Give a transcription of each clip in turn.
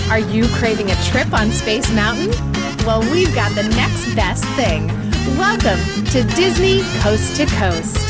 Are you craving a trip on Space Mountain? Well, we've got the next best thing. Welcome to Disney Coast to Coast.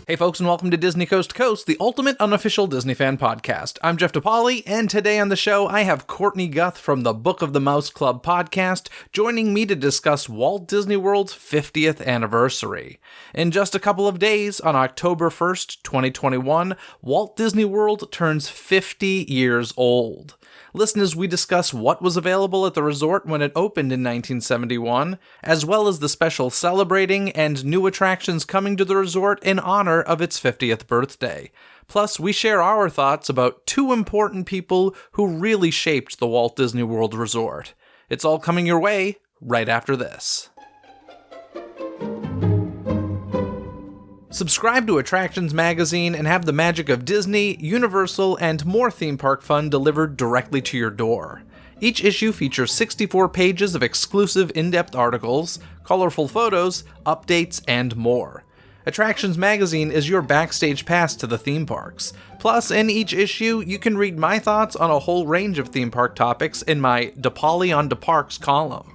Hey folks, and welcome to Disney Coast to Coast, the ultimate unofficial Disney fan podcast. I'm Jeff DePauli, and today on the show I have Courtney Guth from the Book of the Mouse Club podcast joining me to discuss Walt Disney World's 50th anniversary. In just a couple of days, on October 1st, 2021, Walt Disney World turns 50 years old. Listen as we discuss what was available at the resort when it opened in 1971, as well as the special celebrating and new attractions coming to the resort in honor of its 50th birthday. Plus, we share our thoughts about two important people who really shaped the Walt Disney World Resort. It's all coming your way right after this. Subscribe to Attractions Magazine and have the magic of Disney, Universal, and more theme park fun delivered directly to your door. Each issue features 64 pages of exclusive in-depth articles, colorful photos, updates, and more. Attractions Magazine is your backstage pass to the theme parks. Plus, in each issue, you can read my thoughts on a whole range of theme park topics in my DePauli on DeParks column.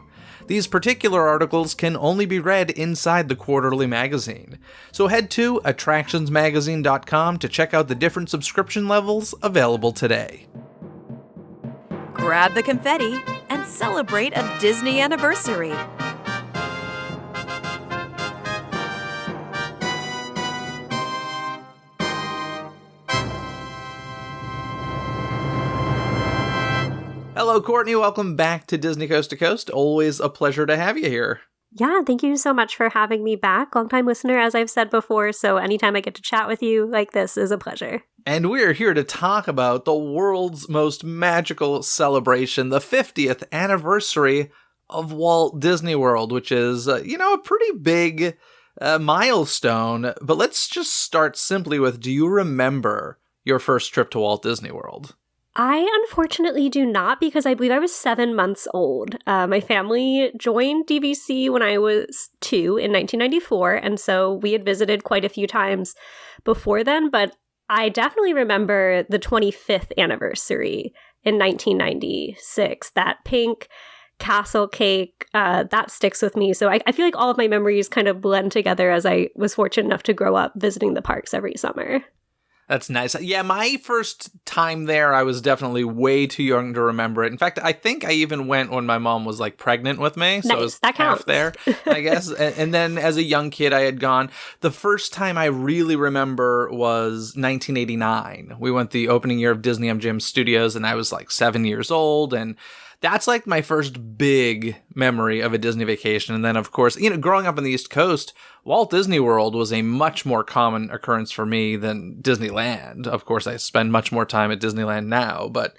These particular articles can only be read inside the quarterly magazine. So head to attractionsmagazine.com to check out the different subscription levels available today. Grab the confetti and celebrate a Disney anniversary. Hello, Courtney. Welcome back to Disney Coast to Coast. Always a pleasure to have you here. Yeah, thank you so much for having me back. Long-time listener, as I've said before, so anytime I get to chat with you like this is a pleasure. And we're here to talk about the world's most magical celebration, the 50th anniversary of Walt Disney World, which is, a pretty big milestone. But let's just start simply with, do you remember your first trip to Walt Disney World? I unfortunately do not, because I believe I was 7 months old. My family joined DVC when I was 2 in 1994, and so we had visited quite a few times before then, but I definitely remember the 25th anniversary in 1996. That pink castle cake, that sticks with me. So I feel like all of my memories kind of blend together as I was fortunate enough to grow up visiting the parks every summer. That's nice. Yeah, my first time there, I was definitely way too young to remember it. In fact, I think I even went when my mom was pregnant with me. So nice. I was that counts. half there, I guess. And then as a young kid, I had gone. The first time I really remember was 1989. We went the opening year of Disney MGM Studios, and I was 7 years old. And that's my first big memory of a Disney vacation. And then, of course, growing up on the East Coast, Walt Disney World was a much more common occurrence for me than Disneyland. Of course, I spend much more time at Disneyland now, but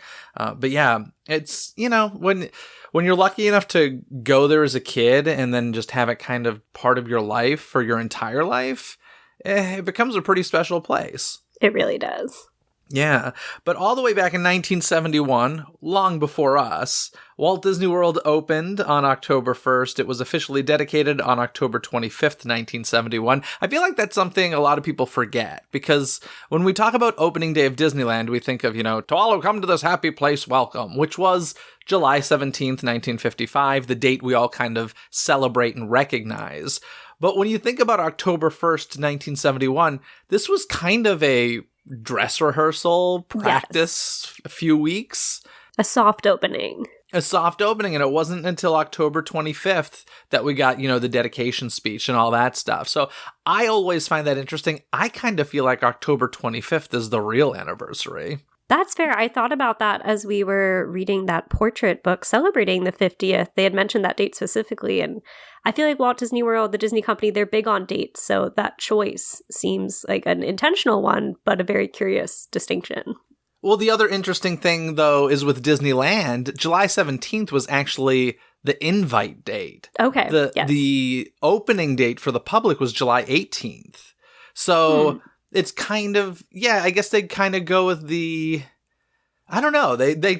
yeah, it's, when you're lucky enough to go there as a kid and then just have it kind of part of your life for your entire life, it becomes a pretty special place. It really does. Yeah, but all the way back in 1971, long before us, Walt Disney World opened on October 1st. It was officially dedicated on October 25th, 1971. I feel like that's something a lot of people forget, because when we talk about opening day of Disneyland, we think of, to all who come to this happy place, welcome, which was July 17th, 1955, the date we all kind of celebrate and recognize. But when you think about October 1st, 1971, this was kind of a dress rehearsal, practice, yes. A few weeks. A soft opening. And it wasn't until October 25th that we got, the dedication speech and all that stuff. So I always find that interesting. I kind of feel like October 25th is the real anniversary. That's fair. I thought about that as we were reading that portrait book celebrating the 50th. They had mentioned that date specifically, and I feel like Walt Disney World, the Disney company, they're big on dates, so that choice seems like an intentional one, but a very curious distinction. Well, the other interesting thing, though, is with Disneyland, July 17th was actually the invite date. Okay, yes. The opening date for the public was July 18th. So it's kind of, I guess they'd kind of go with the I don't know. They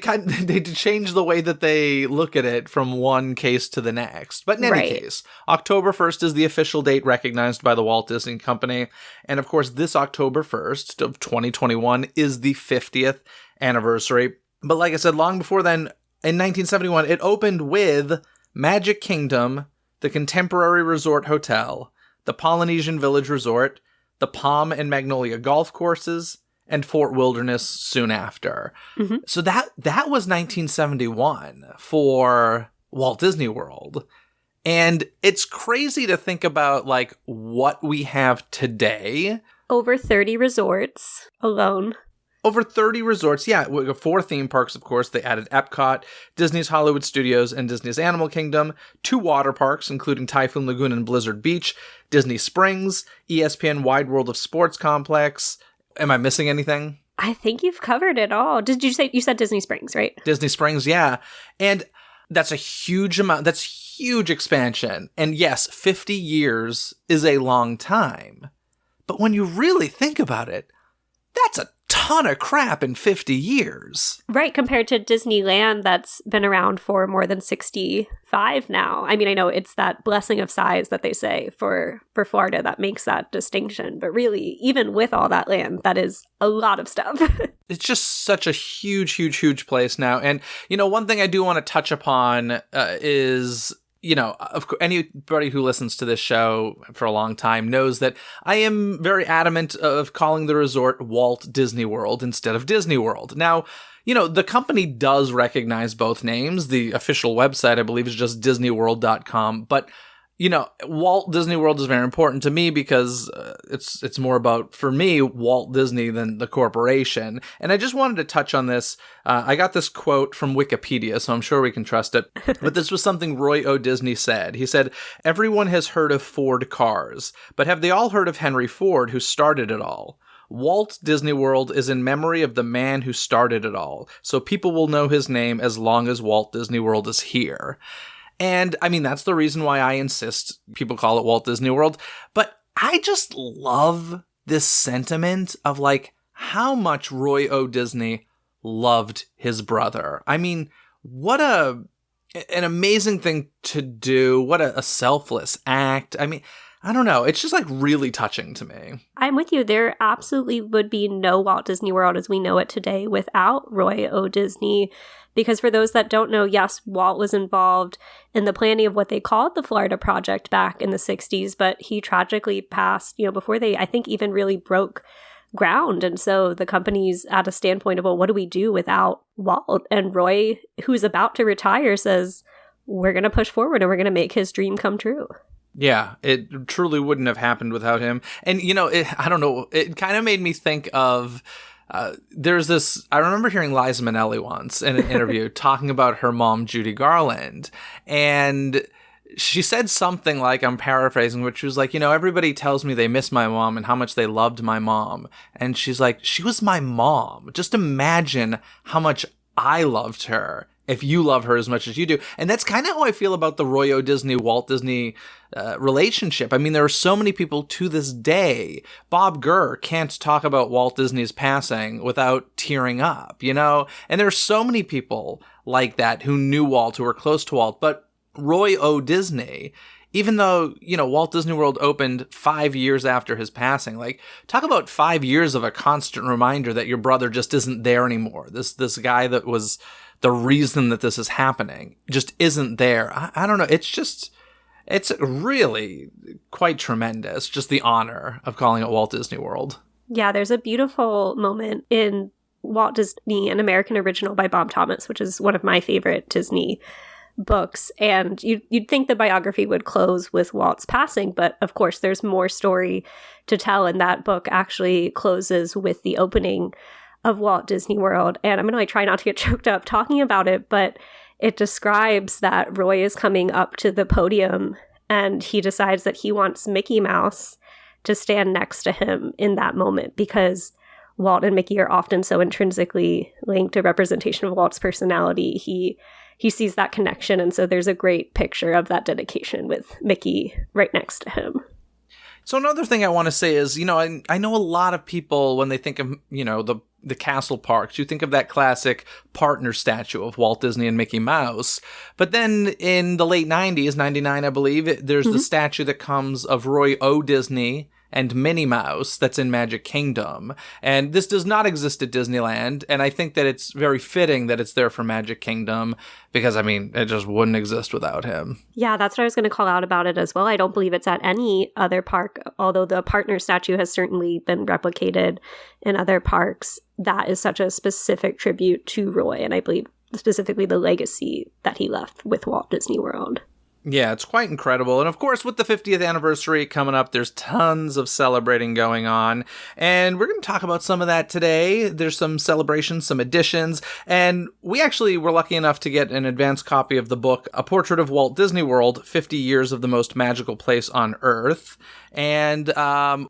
change the way that they look at it from one case to the next. But in any case, October 1st is the official date recognized by the Walt Disney Company. And of course, this October 1st of 2021 is the 50th anniversary. But like I said, long before then, in 1971, it opened with Magic Kingdom, the Contemporary Resort Hotel, the Polynesian Village Resort, the Palm and Magnolia Golf Courses, and Fort Wilderness soon after. Mm-hmm. So that was 1971 for Walt Disney World. And it's crazy to think about like what we have today. Over 30 resorts alone. Over 30 resorts, yeah. 4 theme parks, of course. They added Epcot, Disney's Hollywood Studios, and Disney's Animal Kingdom. 2 water parks, including Typhoon Lagoon and Blizzard Beach. Disney Springs, ESPN Wide World of Sports Complex. Am I missing anything? I think you've covered it all. You said Disney Springs, right? Disney Springs, yeah. And that's a huge amount. That's huge expansion. And yes, 50 years is a long time. But when you really think about it, that's a ton of crap in 50 years. Right, compared to Disneyland that's been around for more than 65 now. I mean, I know it's that blessing of size that they say for Florida that makes that distinction. But really, even with all that land, that is a lot of stuff. It's just such a huge, huge, huge place now. And, one thing I do want to touch upon is... of course, anybody who listens to this show for a long time knows that I am very adamant of calling the resort Walt Disney World instead of Disney World. Now, the company does recognize both names. The official website, I believe, is just disneyworld.com. But, Walt Disney World is very important to me because it's more about, for me, Walt Disney than the corporation. And I just wanted to touch on this. I got this quote from Wikipedia, so I'm sure we can trust it. But this was something Roy O. Disney said. He said, "Everyone has heard of Ford cars, but have they all heard of Henry Ford, who started it all? Walt Disney World is in memory of the man who started it all, so people will know his name as long as Walt Disney World is here." And I mean, that's the reason why I insist people call it Walt Disney World. But I just love this sentiment of like how much Roy O. Disney loved his brother. I mean, what an amazing thing to do. What a selfless act. I mean, I don't know. It's just like really touching to me. I'm with you. There absolutely would be no Walt Disney World as we know it today without Roy O. Disney. Because for those that don't know, yes, Walt was involved in the planning of what they called the Florida Project back in the 60s, but he tragically passed, before they, I think, even really broke ground. And so the company's at a standpoint of, well, what do we do without Walt? And Roy, who's about to retire, says, we're going to push forward and we're going to make his dream come true. Yeah, it truly wouldn't have happened without him. And, I don't know, it kind of made me think of... there's this, I remember hearing Liza Minnelli once in an interview talking about her mom, Judy Garland. And she said something like, I'm paraphrasing, which was like, everybody tells me they miss my mom and how much they loved my mom. And she's like, she was my mom. Just imagine how much I loved her if you love her as much as you do. And that's kind of how I feel about the Roy O. Disney, Walt Disney relationship. I mean, there are so many people to this day. Bob Gurr can't talk about Walt Disney's passing without tearing up, And there are so many people like that who knew Walt, who were close to Walt. But Roy O. Disney, even though, Walt Disney World opened 5 years after his passing, like, talk about 5 years of a constant reminder that your brother just isn't there anymore. This guy that was the reason that this is happening just isn't there. I don't know. It's really quite tremendous, just the honor of calling it Walt Disney World. Yeah, there's a beautiful moment in Walt Disney, An American Original by Bob Thomas, which is one of my favorite Disney books. And you'd think the biography would close with Walt's passing, but of course there's more story to tell, and that book actually closes with the opening of Walt Disney World. And I'm going to try not to get choked up talking about it, but it describes that Roy is coming up to the podium and he decides that he wants Mickey Mouse to stand next to him in that moment because Walt and Mickey are often so intrinsically linked, a representation of Walt's personality. He sees that connection. And so there's a great picture of that dedication with Mickey right next to him. So another thing I want to say is, I know a lot of people, when they think of, the the castle parks, you think of that classic partner statue of Walt Disney and Mickey Mouse. But then in the late 90s, 99, I believe, there's the statue that comes of Roy O. Disney and Minnie Mouse that's in Magic Kingdom. And this does not exist at Disneyland, and I think that it's very fitting that it's there for Magic Kingdom because, I mean, it just wouldn't exist without him. Yeah, that's what I was going to call out about it as well. I don't believe it's at any other park, although the partner statue has certainly been replicated in other parks. That is such a specific tribute to Roy, and I believe specifically the legacy that he left with Walt Disney World. Yeah, it's quite incredible. And of course, with the 50th anniversary coming up, there's tons of celebrating going on. And we're going to talk about some of that today. There's some celebrations, some additions. And we actually were lucky enough to get an advance copy of the book, A Portrait of Walt Disney World, 50 Years of the Most Magical Place on Earth. And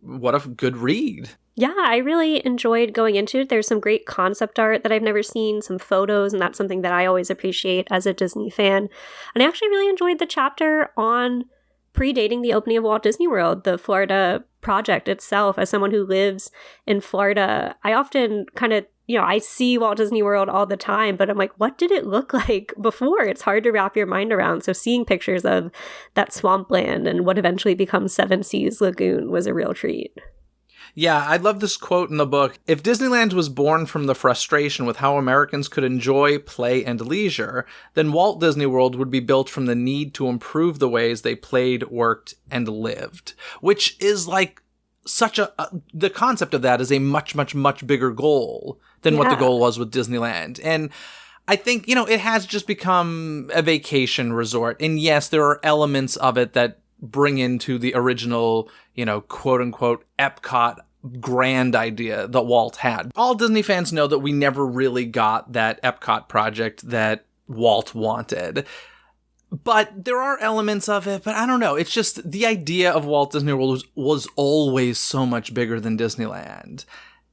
what a good read. Yeah, I really enjoyed going into it. There's some great concept art that I've never seen, some photos, and that's something that I always appreciate as a Disney fan. And I actually really enjoyed the chapter on predating the opening of Walt Disney World, the Florida project itself. As someone who lives in Florida, I often kind of, I see Walt Disney World all the time, but I'm like, what did it look like before? It's hard to wrap your mind around. So seeing pictures of that swampland and what eventually becomes Seven Seas Lagoon was a real treat. Yeah, I love this quote in the book. If Disneyland was born from the frustration with how Americans could enjoy, play, and leisure, then Walt Disney World would be built from the need to improve the ways they played, worked, and lived. Which is like such the concept of that is a much, much, much bigger goal than what the goal was with Disneyland. And I think, it has just become a vacation resort. And yes, there are elements of it that bring into the original, quote unquote, Epcot grand idea that Walt had. All Disney fans know that we never really got that Epcot project that Walt wanted. But there are elements of it, but I don't know. It's just the idea of Walt Disney World was always so much bigger than Disneyland.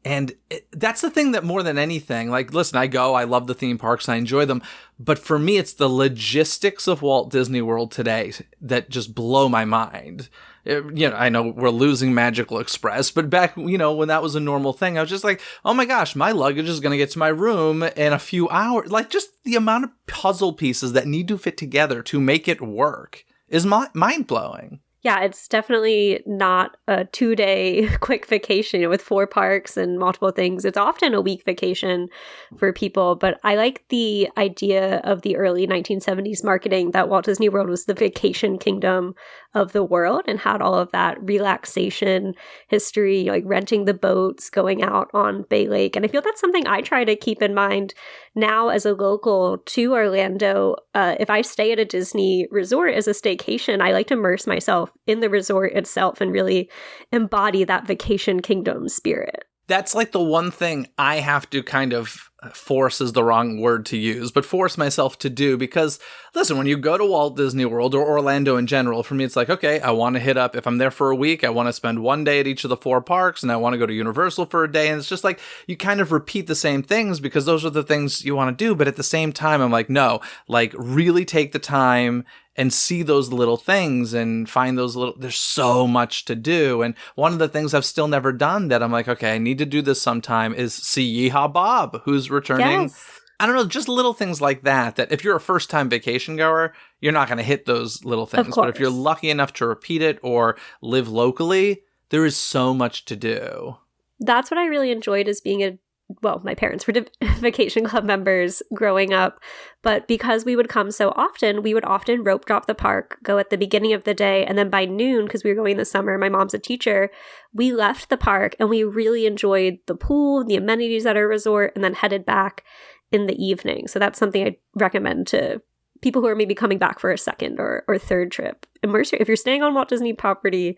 And that's the thing that more than anything, like, listen, I love the theme parks, I enjoy them. But for me, it's the logistics of Walt Disney World today that just blow my mind. I know we're losing Magical Express, but back, when that was a normal thing, I was just like, oh my gosh, my luggage is going to get to my room in a few hours. Like, just the amount of puzzle pieces that need to fit together to make it work is mind-blowing. Yeah, it's definitely not a 2-day quick vacation with 4 parks and multiple things. It's often a week vacation for people, but I like the idea of the early 1970s marketing that Walt Disney World was the vacation kingdom of the world and had all of that relaxation history, like renting the boats, going out on Bay Lake. And I feel that's something I try to keep in mind now as a local to Orlando. If I stay at a Disney resort as a staycation, I like to immerse myself in the resort itself and really embody that vacation kingdom spirit. That's like the one thing I have to kind of force is the wrong word to use, but force myself to do because, listen, when you go to Walt Disney World or Orlando in general, for me, it's like, okay, I want to hit up, if I'm there for a week, I want to spend one day at each of the 4 parks and I want to go to Universal for a day. And it's just like, you kind of repeat the same things because those are the things you want to do. But at the same time, I'm like, no, like really take the time and see those little things and find there's so much to do. And one of the things I've still never done that I'm like, okay, I need to do this sometime is see Yeehaw Bob, who's returning. Yes. I don't know, just little things like that if if you're a first-time vacation goer, you're not going to hit those little things. But if you're lucky enough to repeat it or live locally, there is so much to do. That's what I really enjoyed as being my parents were vacation club members growing up, but because we would come so often, we would often rope drop the park, go at the beginning of the day, and then by noon, because we were going in the summer, my mom's a teacher, we left the park and we really enjoyed the pool, the amenities at our resort, and then headed back in the evening. So that's something I recommend to people who are maybe coming back for a second or third trip. If you're staying on Walt Disney property,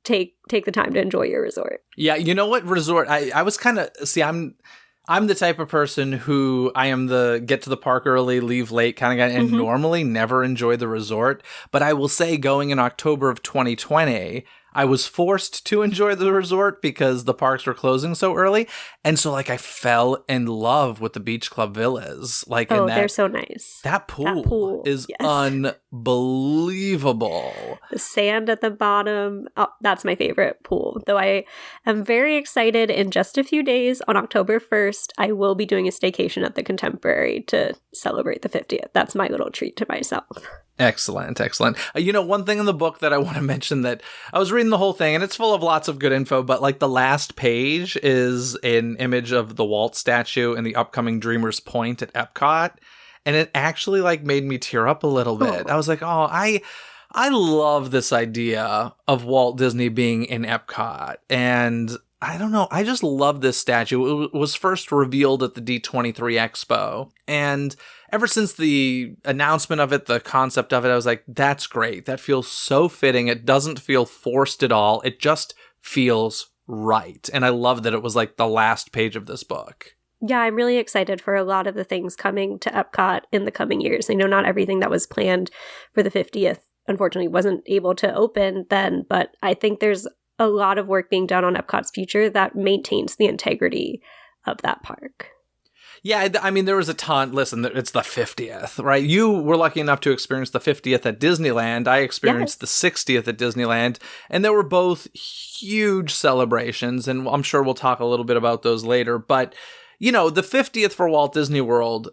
take the time to enjoy your resort. Yeah, you know what resort? I was kind of, I'm the type of person who I am the get to the park early, leave late kind of guy, and normally never enjoy the resort. But I will say going in October of 2020, I was forced to enjoy the resort because the parks were closing so early. And so like I fell in love with the Beach Club villas. Like, they're so nice. That pool is unbelievable. The sand at the bottom. Oh, that's my favorite pool. Though I am very excited. In just a few days on October 1st, I will be doing a staycation at the Contemporary to celebrate the 50th. That's my little treat to myself. Excellent. One thing in the book that I want to mention, that I was reading the whole thing and it's full of lots of good info, but like the last page is an image of the Walt statue in the upcoming Dreamers Point at Epcot. And it actually like made me tear up a little bit. I was like, I love this idea of Walt Disney being in Epcot. And I don't know, I just love this statue. It was first revealed at the D23 Expo. And ever since the announcement of it, the concept of it, I was like, that's great. That feels so fitting. It doesn't feel forced at all. It just feels right. And I love that it was like the last page of this book. Yeah, I'm really excited for a lot of the things coming to Epcot in the coming years. I know not everything that was planned for the 50th, unfortunately, wasn't able to open then, but I think there's a lot of work being done on Epcot's future that maintains the integrity of that park. Yeah, I mean, there was a ton. Listen, it's the 50th, right? You were lucky enough to experience the 50th at Disneyland. I experienced the 60th at Disneyland, and there were both huge celebrations, and I'm sure we'll talk a little bit about those later. But, the 50th for Walt Disney World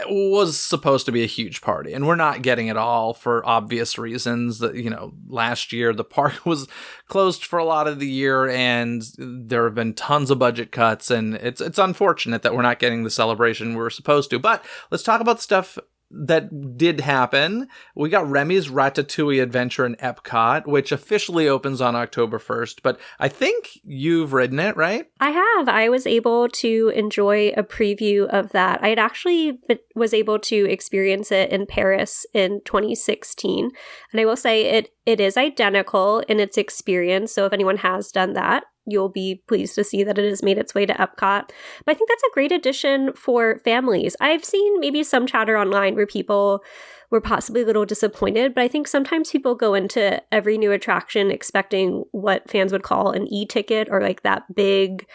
was supposed to be a huge party, and we're not getting it all for obvious reasons. That last year the park was closed for a lot of the year, and there have been tons of budget cuts, and it's unfortunate that we're not getting the celebration we were supposed to. But let's talk about stuff that did happen. We got Remy's Ratatouille adventure in Epcot, which officially opens on October 1st, but I think you've ridden it, right? I have. I was able to enjoy a preview of that. I had actually was able to experience it in Paris in 2016, and I will say it is identical in its experience, so if anyone has done that, you'll be pleased to see that it has made its way to Epcot. But I think that's a great addition for families. I've seen maybe some chatter online where people were possibly a little disappointed, but I think sometimes people go into every new attraction expecting what fans would call an e-ticket or like that big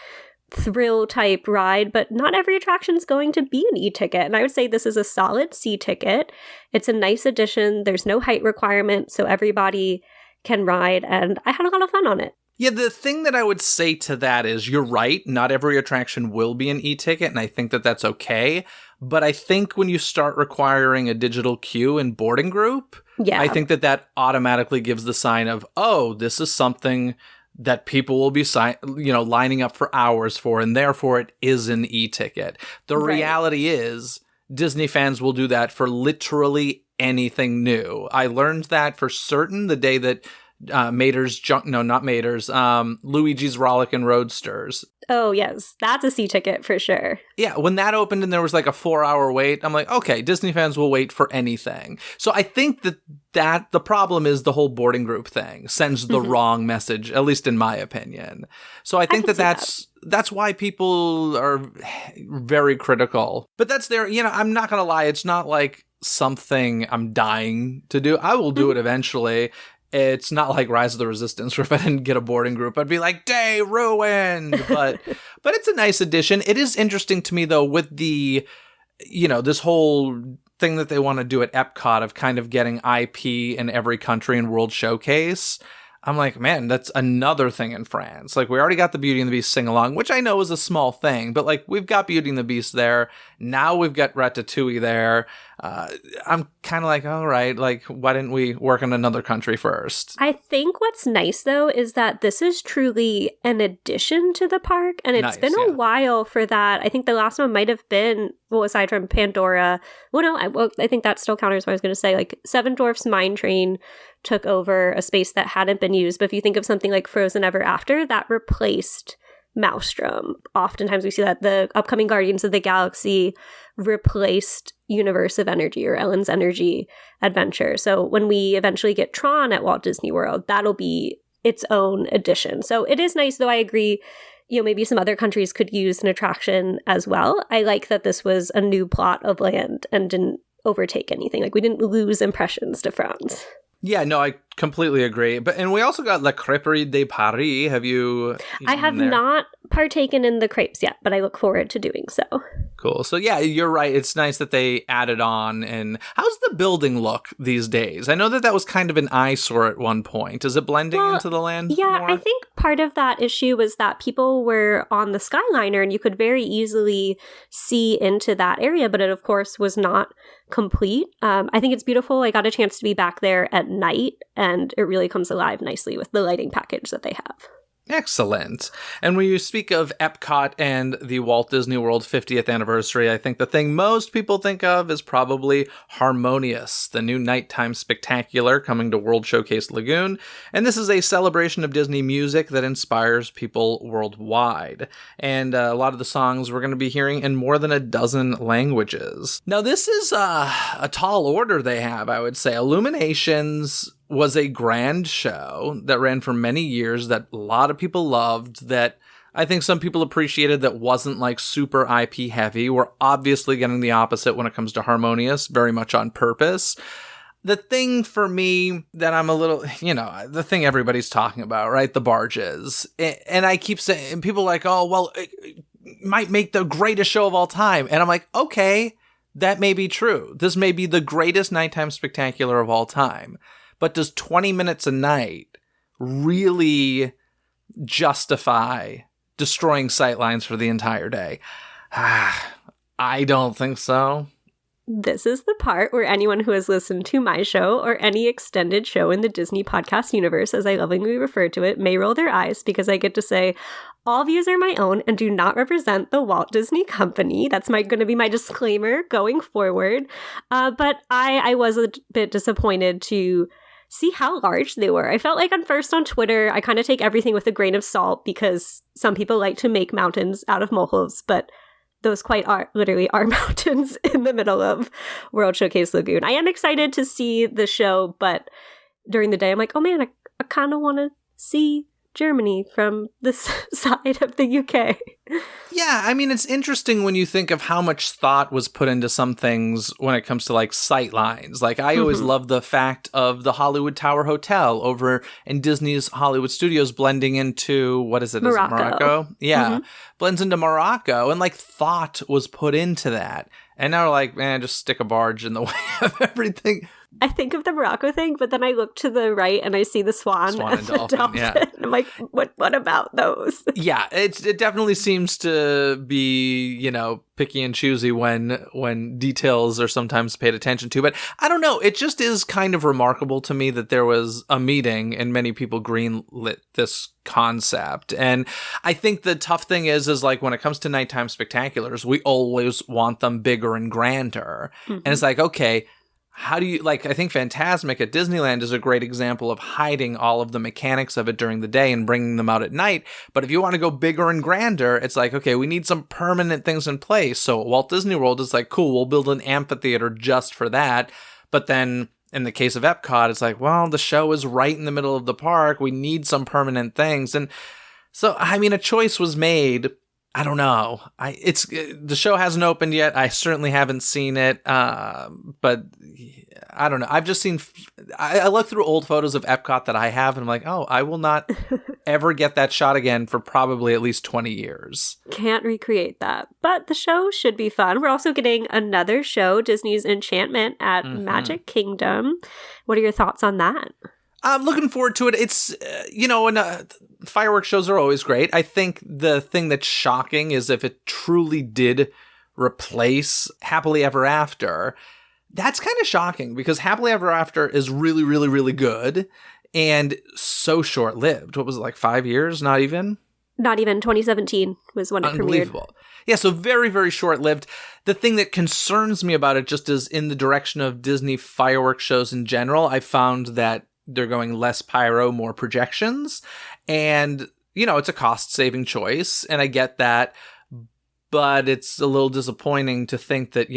thrill type ride, but not every attraction is going to be an e-ticket. And I would say this is a solid C-ticket. It's a nice addition. There's no height requirement, so everybody can ride, and I had a lot of fun on it. Yeah, the thing that I would say to that is you're right. Not every attraction will be an e-ticket, and I think that that's okay. But I think when you start requiring a digital queue and boarding group, I think that automatically gives the sign of, oh, this is something that people will be lining up for hours for, and therefore it is an e-ticket. The reality is Disney fans will do that for literally anything new. I learned that for certain the day that Luigi's Rollickin' Roadsters. Oh, yes. That's a C-ticket for sure. Yeah, when that opened and there was like a 4-hour wait, I'm like, okay, Disney fans will wait for anything. So I think that the problem is the whole boarding group thing sends the wrong message, at least in my opinion. So I think that's why people are very critical. But that's I'm not going to lie, it's not like something I'm dying to do. I will do it eventually. It's not like Rise of the Resistance, where if I didn't get a boarding group, I'd be like, day ruined. But it's a nice addition. It is interesting to me, though, with the, this whole thing that they want to do at Epcot of kind of getting IP in every country and World Showcase. I'm like, man, that's another thing in France. Like, we already got the Beauty and the Beast sing-along, which I know is a small thing, but, like, we've got Beauty and the Beast there. Now we've got Ratatouille there. I'm kind of like, all right, like, why didn't we work in another country first? I think what's nice, though, is that this is truly an addition to the park, and it's been a while for that. I think the last one might have been, well, aside from Pandora, I think that still counts as what I was going to say, like, Seven Dwarfs Mine Train took over a space that hadn't been used. But if you think of something like Frozen Ever After, that replaced Maelstrom. Oftentimes we see that the upcoming Guardians of the Galaxy replaced Universe of Energy or Ellen's Energy adventure. So when we eventually get Tron at Walt Disney World, that'll be its own addition. So it is nice, though I agree, maybe some other countries could use an attraction as well. I like that this was a new plot of land and didn't overtake anything. Like, we didn't lose impressions to France. Yeah, no, I completely agree. And we also got La Crêperie de Paris. Have you I have there? not partaken in the crepes yet, but I look forward to doing so. Cool. So yeah, you're right. It's nice that they added on. And how's the building look these days? I know that was kind of an eyesore at one point. Is it blending into the land Yeah, more? I think part of that issue was that people were on the Skyliner and you could very easily see into that area, but it of course was not complete. I think it's beautiful. I got a chance to be back there at night and it really comes alive nicely with the lighting package that they have. Excellent. And when you speak of Epcot and the Walt Disney World 50th anniversary, I think the thing most people think of is probably Harmonious, the new nighttime spectacular coming to World Showcase Lagoon. And this is a celebration of Disney music that inspires people worldwide. And a lot of the songs we're going to be hearing in more than a dozen languages. Now, this is a tall order they have, I would say. Illuminations was a grand show that ran for many years that a lot of people loved, that I think some people appreciated, that wasn't like super IP heavy. We're obviously getting the opposite when it comes to Harmonious, very much on purpose. The thing for me that I'm a little, the thing everybody's talking about, right? The barges. And I keep saying, people are like, oh, well, it might make the greatest show of all time. And I'm like, okay, that may be true. This may be the greatest nighttime spectacular of all time. But does 20 minutes a night really justify destroying sightlines for the entire day? I don't think so. This is the part where anyone who has listened to my show or any extended show in the Disney podcast universe, as I lovingly refer to it, may roll their eyes because I get to say, all views are my own and do not represent the Walt Disney Company. That's going to be my disclaimer going forward. But I was a bit disappointed to see how large they were. I felt like on Twitter, I kind of take everything with a grain of salt because some people like to make mountains out of molehills, but those literally are mountains in the middle of World Showcase Lagoon. I am excited to see the show, but during the day, I'm like, oh man, I kind of want to see Germany from this side of the UK. Yeah, I mean, it's interesting when you think of how much thought was put into some things when it comes to like sight lines. Like I always love the fact of the Hollywood Tower Hotel over in Disney's Hollywood Studios blending into, what is it? Morocco. Is it Morocco? Yeah, blends into Morocco, and like thought was put into that. And now we're like, man, just stick a barge in the way of everything. I think of the Morocco thing, but then I look to the right and I see the swan and and the dolphin. Yeah. I'm like, what about those? Yeah, it definitely seems to be, picky and choosy when details are sometimes paid attention to. But I don't know, it just is kind of remarkable to me that there was a meeting and many people greenlit this concept. And I think the tough thing is like when it comes to nighttime spectaculars, we always want them bigger and grander. And it's like, okay, how do you, I think Fantasmic at Disneyland is a great example of hiding all of the mechanics of it during the day and bringing them out at night. But if you want to go bigger and grander, it's like, okay, we need some permanent things in place. So Walt Disney World is like, cool, we'll build an amphitheater just for that. But then in the case of Epcot, it's like, well, the show is right in the middle of the park. We need some permanent things. And so, I mean, a choice was made. I don't know. The show hasn't opened yet. I certainly haven't seen it. But I don't know. I've just seen. I look through old photos of Epcot that I have, and I'm like, oh, I will not ever get that shot again for probably at least 20 years. Can't recreate that. But the show should be fun. We're also getting another show, Disney's Enchantment at Magic Kingdom. What are your thoughts on that? I'm looking forward to it. It's, and fireworks shows are always great. I think the thing that's shocking is if it truly did replace Happily Ever After. That's kind of shocking because Happily Ever After is really, really, really good and so short-lived. What was it, like 5 years? Not even? Not even. 2017 was when it premiered. Unbelievable. Yeah, so very, very short-lived. The thing that concerns me about it just is in the direction of Disney fireworks shows in general, I found that they're going less pyro, more projections. And, it's a cost-saving choice, and I get that. But it's a little disappointing to think that,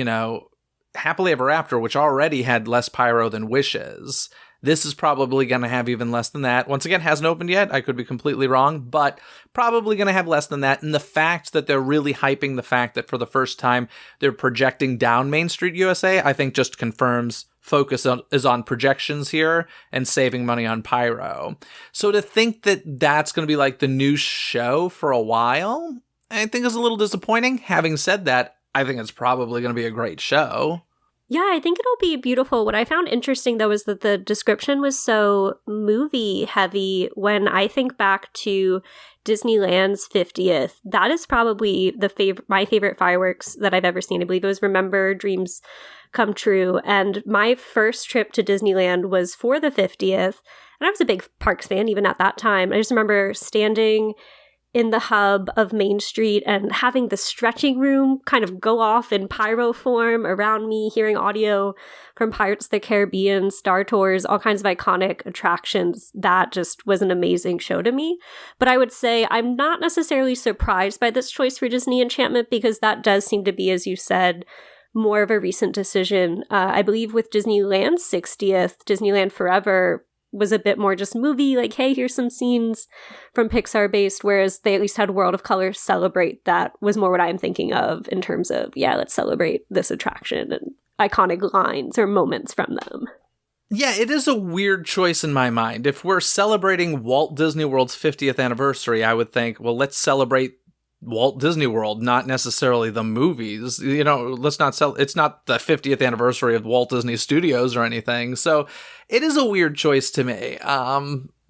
Happily Ever After, which already had less pyro than Wishes, This is probably going to have even less than that. Once again, hasn't opened yet. I could be completely wrong, but probably going to have less than that. And the fact that they're really hyping the fact that for the first time they're projecting down Main Street USA, I think just confirms focus is on projections here and saving money on pyro. So to think that that's going to be like the new show for a while, I think is a little disappointing. Having said that, I think it's probably going to be a great show. Yeah, I think it'll be beautiful. What I found interesting, though, is that the description was so movie heavy. When I think back to Disneyland's 50th, that is probably my favorite fireworks that I've ever seen. I believe it was Remember Dreams Come True. And my first trip to Disneyland was for the 50th. And I was a big Parks fan even at that time. I just remember standing in the hub of Main Street and having the stretching room kind of go off in pyro form around me, hearing audio from Pirates of the Caribbean, Star Tours, all kinds of iconic attractions. That just was an amazing show to me. But I would say I'm not necessarily surprised by this choice for Disney Enchantment, because that does seem to be, as you said, more of a recent decision. I believe with Disneyland's 60th, Disneyland Forever was a bit more just movie, like, hey, here's some scenes from Pixar based, whereas they at least had World of Color Celebrate. That was more what I'm thinking of in terms of, yeah, let's celebrate this attraction and iconic lines or moments from them. Yeah, it is a weird choice in my mind. If we're celebrating Walt Disney World's 50th anniversary, I would think, well, let's celebrate Walt Disney World, not necessarily the movies. You know, let's not it's not the 50th anniversary of Walt Disney Studios or anything. So it is a weird choice to me.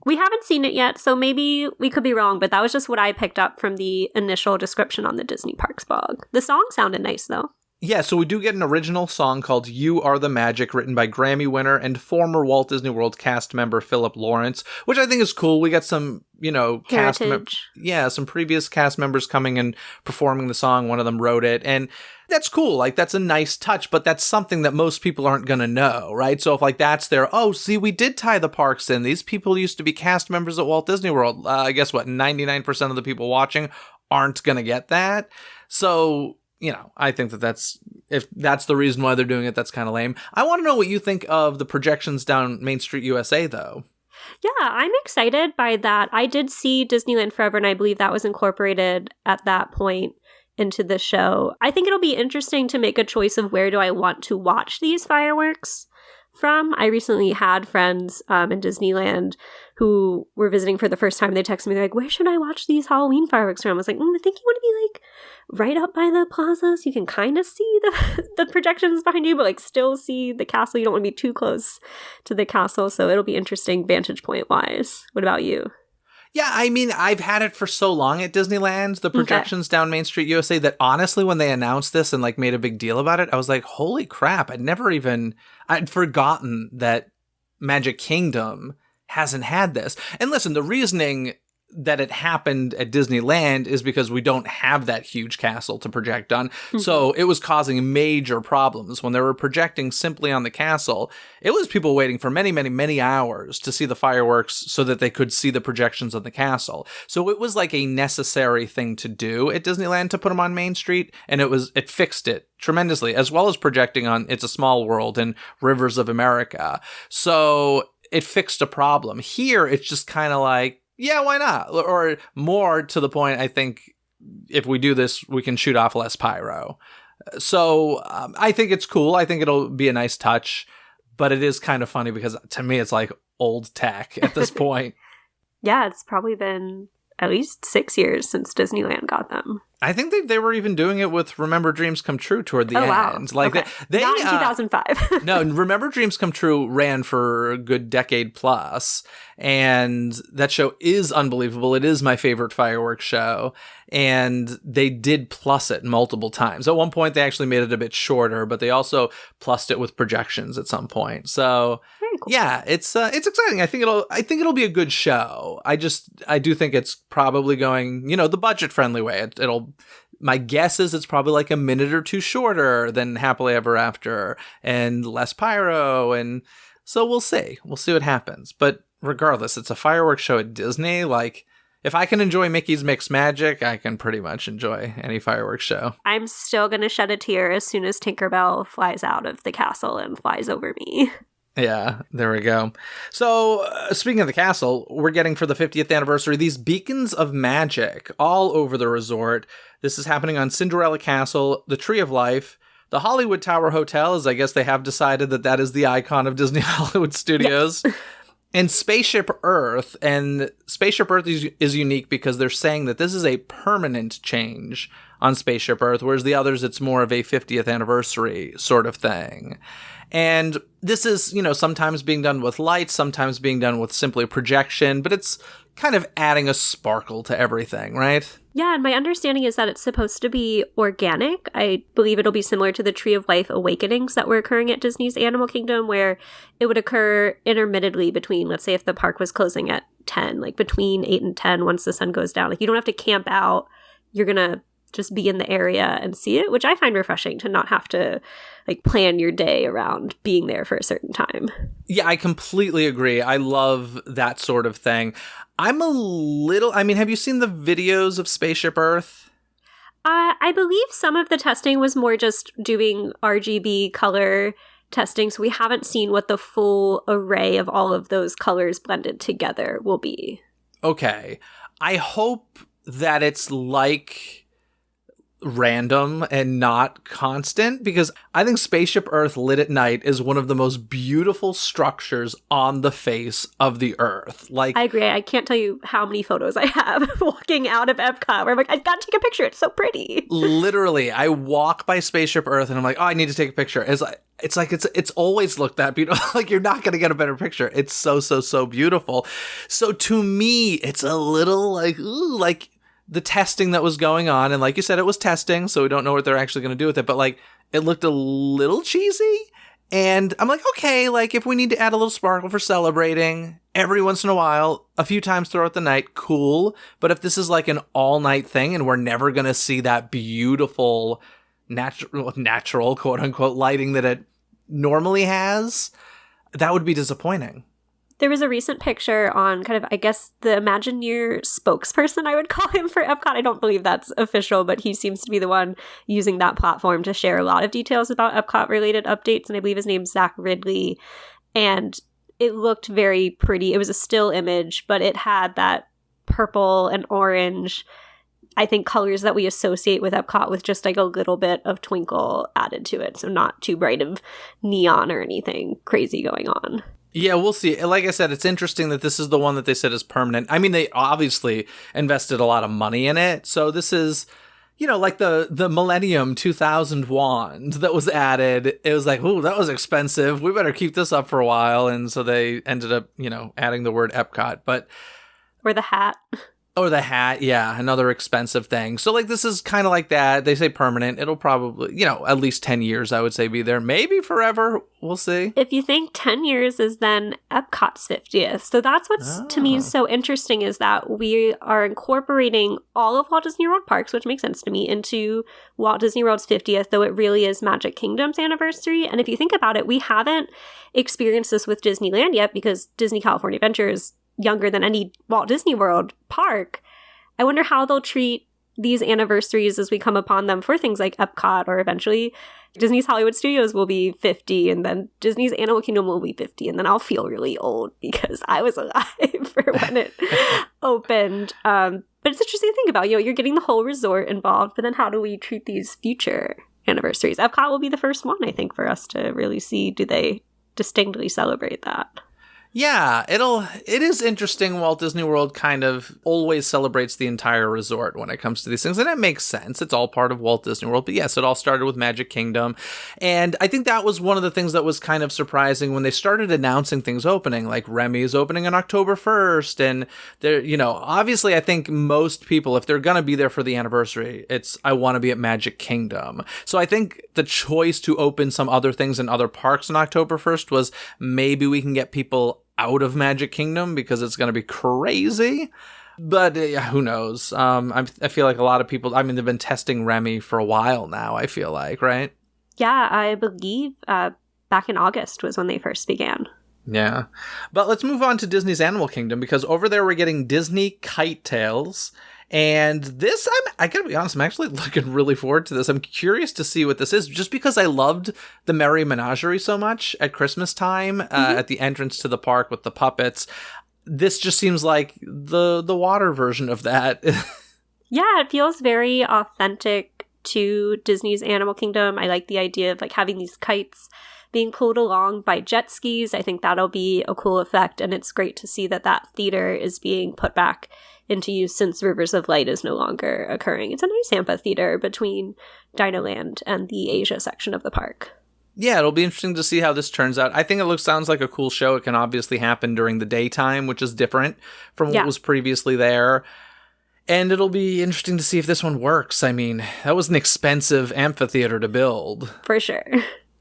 We haven't seen it yet, so maybe we could be wrong, but that was just what I picked up from the initial description on the Disney Parks blog. The song sounded nice, though. Yeah, so we do get an original song called You Are the Magic, written by Grammy winner and former Walt Disney World cast member Philip Lawrence, which I think is cool. We get some, some previous cast members coming and performing the song. One of them wrote it, and that's cool. Like, that's a nice touch, but that's something that most people aren't going to know, right? So if, like, that's their, oh, see, we did tie the parks in. These people used to be cast members at Walt Disney World. Guess what? 99% of the people watching aren't going to get that. So, I think if that's the reason why they're doing it, that's kind of lame. I want to know what you think of the projections down Main Street USA, though. Yeah, I'm excited by that. I did see Disneyland Forever, and I believe that was incorporated at that point into the show. I think it'll be interesting to make a choice of where do I want to watch these fireworks from. I recently had friends in Disneyland who were visiting for the first time. They texted me, they're like, where should I watch these Halloween fireworks from? I was like, I think you want to be like right up by the plaza so you can kind of see the projections behind you, but like still see the castle. You don't want to be too close to the castle. So it'll be interesting vantage point wise. What about you? Yeah, I mean, I've had it for so long at Disneyland, the projections down Main Street USA, that honestly, when they announced this and like made a big deal about it, I was like, holy crap, I'd forgotten that Magic Kingdom hasn't had this. And listen, the reasoning that it happened at Disneyland is because we don't have that huge castle to project on. Mm-hmm. So it was causing major problems. When they were projecting simply on the castle, it was people waiting for many, many, many hours to see the fireworks so that they could see the projections on the castle. So it was like a necessary thing to do at Disneyland to put them on Main Street, and it fixed it tremendously, as well as projecting on It's a Small World and Rivers of America. So it fixed a problem. Here, it's just kind of like, yeah, why not? Or more to the point, I think if we do this, we can shoot off less pyro. So I think it's cool. I think it'll be a nice touch, but it is kind of funny because to me, it's like old tech at this point. Yeah, it's probably been at least 6 years since Disneyland got them. I think they were even doing it with Remember Dreams Come True toward the end. Wow. Like okay. they Not in 2005. No, Remember Dreams Come True ran for a good decade plus, and that show is unbelievable. It is my favorite fireworks show, and they did plus it multiple times. At one point, they actually made it a bit shorter, but they also plussed it with projections at some point. So cool. Yeah, it's exciting. I think it'll be a good show. I do think it's probably going, the budget friendly way. My guess is it's probably like a minute or two shorter than Happily Ever After and less pyro, and so we'll see. We'll see what happens. But regardless, it's a fireworks show at Disney. Like, if I can enjoy Mickey's Mixed Magic, I can pretty much enjoy any fireworks show. I'm still going to shed a tear as soon as Tinkerbell flies out of the castle and flies over me. Yeah, there we go. So, speaking of the castle, we're getting for the 50th anniversary these beacons of magic all over the resort. This is happening on Cinderella Castle, the Tree of Life, the Hollywood Tower Hotel, as I guess they have decided that that is the icon of Disney Hollywood Studios. Yes. And Spaceship Earth. And Spaceship Earth is unique because they're saying that this is a permanent change on Spaceship Earth, whereas the others, it's more of a 50th anniversary sort of thing. And this is, sometimes being done with lights, sometimes being done with simply projection, but it's kind of adding a sparkle to everything, right? Yeah, and my understanding is that it's supposed to be organic. I believe it'll be similar to the Tree of Life awakenings that were occurring at Disney's Animal Kingdom, where it would occur intermittently between, let's say if the park was closing at 10, like between 8 and 10 once the sun goes down. Like you don't have to camp out. You're going to just be in the area and see it, which I find refreshing to not have to like plan your day around being there for a certain time. Yeah, I completely agree. I love that sort of thing. Have you seen the videos of Spaceship Earth? I believe some of the testing was more just doing RGB color testing, so we haven't seen what the full array of all of those colors blended together will be. Okay. I hope that it's like random and not constant, because I think Spaceship Earth lit at night is one of the most beautiful structures on the face of the earth. Like, I agree. I can't tell you how many photos I have walking out of Epcot where I'm like, I've got to take a picture. It's so pretty. Literally, I walk by Spaceship Earth and I'm like, oh, I need to take a picture. It's always looked that beautiful. Like, you're not going to get a better picture. It's so beautiful. So to me, it's a little like, ooh, like the testing that was going on. And like you said, it was testing, so we don't know what they're actually going to do with it. But like, it looked a little cheesy. And I'm like, okay, like if we need to add a little sparkle for celebrating every once in a while, a few times throughout the night, cool. But if this is like an all night thing and we're never going to see that beautiful natural quote unquote lighting that it normally has, that would be disappointing. There was a recent picture on kind of, I guess, the Imagineer spokesperson, I would call him, for Epcot. I don't believe that's official, but he seems to be the one using that platform to share a lot of details about Epcot-related updates, and I believe his name's Zach Ridley. And it looked very pretty. It was a still image, but it had that purple and orange, I think, colors that we associate with Epcot with just like a little bit of twinkle added to it. So not too bright of neon or anything crazy going on. Yeah, we'll see. Like I said, it's interesting that this is the one that they said is permanent. I mean, they obviously invested a lot of money in it. So this is, like the Millennium 2000 wand that was added. It was like, ooh, that was expensive. We better keep this up for a while. And so they ended up, adding the word Epcot. Or the hat. Or the hat, yeah, another expensive thing. So, like, this is kind of like that. They say permanent. It'll probably, at least 10 years, I would say, be there. Maybe forever. We'll see. If you think 10 years is then Epcot's 50th. So that's what's, to me, so interesting is that we are incorporating all of Walt Disney World parks, which makes sense to me, into Walt Disney World's 50th, though it really is Magic Kingdom's anniversary. And if you think about it, we haven't experienced this with Disneyland yet because Disney California Adventure is younger than any Walt Disney World park. I wonder how they'll treat these anniversaries as we come upon them for things like Epcot, or eventually Disney's Hollywood Studios will be 50, and then Disney's Animal Kingdom will be 50, and then I'll feel really old because I was alive for when it opened. But it's interesting to think about, you're getting the whole resort involved, but then how do we treat these future anniversaries? Epcot will be the first one, I think, for us to really see, do they distinctly celebrate that? Yeah, it is interesting. Walt Disney World kind of always celebrates the entire resort when it comes to these things, and it makes sense. It's all part of Walt Disney World. But yes, it all started with Magic Kingdom. And I think that was one of the things that was kind of surprising when they started announcing things opening, like Remy is opening on October 1st. And there, obviously I think most people, if they're going to be there for the anniversary, it's, I want to be at Magic Kingdom. So I think the choice to open some other things in other parks on October 1st was maybe we can get people out of Magic Kingdom because it's going to be crazy. But who knows? I feel like a lot of people, they've been testing Remy for a while now, I feel like, right? Yeah, I believe back in August was when they first began. Yeah. But let's move on to Disney's Animal Kingdom, because over there we're getting Disney Kite Tales. And this, I gotta be honest, I'm actually looking really forward to this. I'm curious to see what this is, just because I loved the Merry Menagerie so much at Christmas time, at the entrance to the park with the puppets. This just seems like the water version of that. Yeah, it feels very authentic to Disney's Animal Kingdom. I like the idea of like having these kites being pulled along by jet skis. I think that'll be a cool effect, and it's great to see that that theater is being put back into use since Rivers of Light is no longer occurring. It's a nice amphitheater between Dinoland and the Asia section of the park. Yeah, it'll be interesting to see how this turns out. I think it sounds like a cool show. It can obviously happen during the daytime, which is different from what was previously there. And it'll be interesting to see if this one works. I mean, that was an expensive amphitheater to build. For sure.